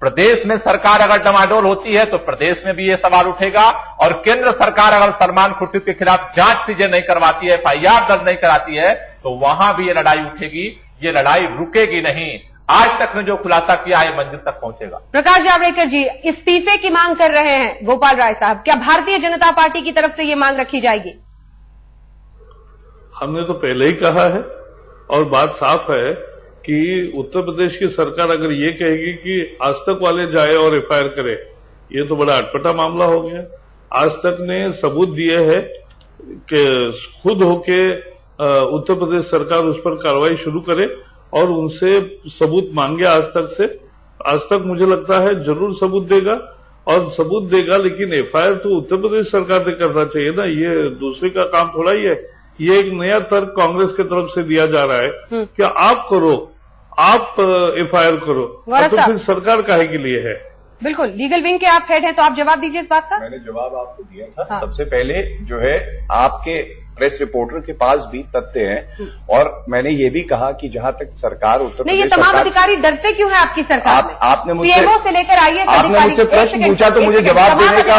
प्रदेश में सरकार अगर डमाडोल होती है तो प्रदेश में भी यह सवाल उठेगा, और केंद्र सरकार अगर सलमान खुर्शीद के खिलाफ जांच सीजे नहीं करवाती है, FIR दर्ज नहीं कराती है, तो वहां भी ये लड़ाई उठेगी। ये लड़ाई रुकेगी नहीं। आज तक ने जो खुलासा किया है मंजिल तक पहुंचेगा। प्रकाश जावड़ेकर जी इस्तीफे की मांग कर रहे हैं गोपाल राय साहब, क्या भारतीय जनता पार्टी की तरफ से ये मांग रखी जाएगी? हमने तो पहले ही कहा है और बात साफ है कि उत्तर प्रदेश की सरकार अगर ये कहेगी कि आज तक वाले जाए और FIR करे, ये तो बड़ा अटपटा मामला हो गया। आज तक ने सबूत दिए हैं कि खुद होके उत्तर प्रदेश सरकार उस पर कार्रवाई शुरू करे और उनसे सबूत मांगे। आज तक मुझे लगता है जरूर सबूत देगा और सबूत देगा, लेकिन FIR तो उत्तर प्रदेश सरकार ने करना चाहिए ना, ये दूसरे का काम थोड़ा ही है। ये एक नया तर्क कांग्रेस की तरफ से दिया जा रहा है कि आप करो, आप FIR करो, तो फिर सरकार काहे के लिए है? बिल्कुल, लीगल विंग के आप हेड हैं, तो आप जवाब दीजिए इस बात का। मैंने जवाब आपको दिया था। हाँ। सबसे पहले जो है आपके प्रेस रिपोर्टर के पास भी तथ्य हैं, और मैंने ये भी कहा कि जहां तक सरकार उत्तर प्रदेश, ये तमाम अधिकारी डरते क्यों हैं आपकी सरकार में? आपने मुझसे CMO से लेकर आईएएस आपने मुझसे प्रश्न पूछा तो मुझे जवाब देने का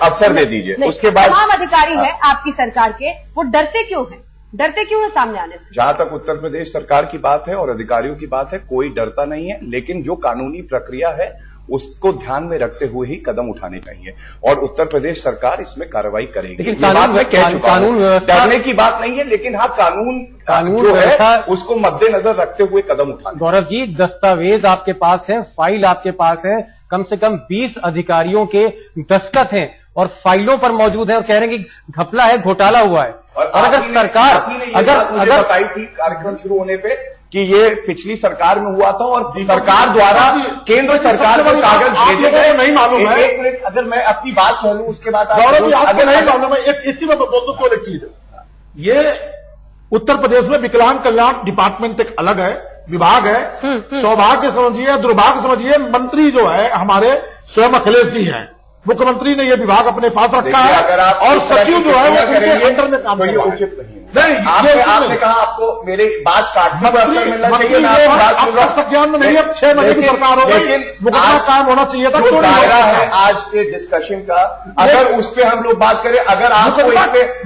अवसर दे दीजिए। उसके बाद तमाम अधिकारी हैं आपकी सरकार के, वो डरते क्यों हैं? डरते क्यों है सामने आने से? जहां तक उत्तर प्रदेश सरकार की बात है और अधिकारियों की बात है, कोई डरता नहीं है, लेकिन जो कानूनी प्रक्रिया है उसको ध्यान में रखते हुए ही कदम उठाने चाहिए, और उत्तर प्रदेश सरकार इसमें कार्रवाई करेगी। लेकिन ये बात मैं कह चुका हूं, डरने की बात नहीं है, लेकिन हाँ कानून जो है उसको मद्देनजर रखते हुए कदम उठाना। गौरव जी, दस्तावेज आपके पास है, फाइल आपके पास है, कम से कम 20 अधिकारियों के दस्तखत हैं और फाइलों पर मौजूद है, और कह रहे हैं कि घपला है, घोटाला हुआ है। और अगर सरकार अगर बताई थी कार्यक्रम शुरू होने पे कि ये पिछली सरकार में हुआ था और सरकार द्वारा केंद्र सरकार को कागज भेजे गए, नहीं मालूम है। एक मिनट, अगर मैं अपनी बात कह लूं उसके बाद अगर नहीं मालूम है, इसी में बोल दो क्यों एक चीज, ये उत्तर प्रदेश में विकलांग कल्याण डिपार्टमेंट एक अलग है, विभाग है। सौभाग्य समझिए, दुर्भाग्य समझिए, मंत्री जो है हमारे स्वयं अखिलेश जी हैं, मुख्यमंत्री ने ये विभाग अपने पास रखा है, और सचिव जो है वो उनके अंडर में काम कर रहा है। उचित नहीं, आपने कहा आपको मेरी बात काटने पर अवसर मिलना चाहिए ना, आपका संज्ञान में नहीं, अब 6 महीने की सरकार हो गई, मुकदमा काम होना चाहिए था। जो दायरा है आज के डिस्कशन का, अगर उस पर हम लोग बात करें, अगर आपको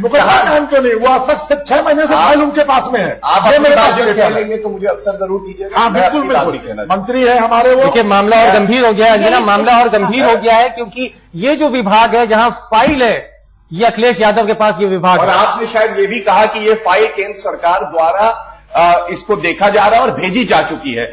मुकदमा काम क्यों नहीं हुआ? 6 महीने से फाइल उनके पास में है, आप मेरे पास लेंगे तो मुझे अवसर जरूर दीजिएगा। हाँ बिल्कुल, मंत्री है हमारे वो। देखिए, मामला और गंभीर हो गया है अंजना, मामला और गंभीर हो गया है, क्योंकि ये जो विभाग है जहां फाइल है, ये अखिलेश यादव के पास ये विभाग और आपने शायद ये भी कहा कि ये फाइल केंद्र सरकार द्वारा इसको देखा जा रहा है और भेजी जा चुकी है।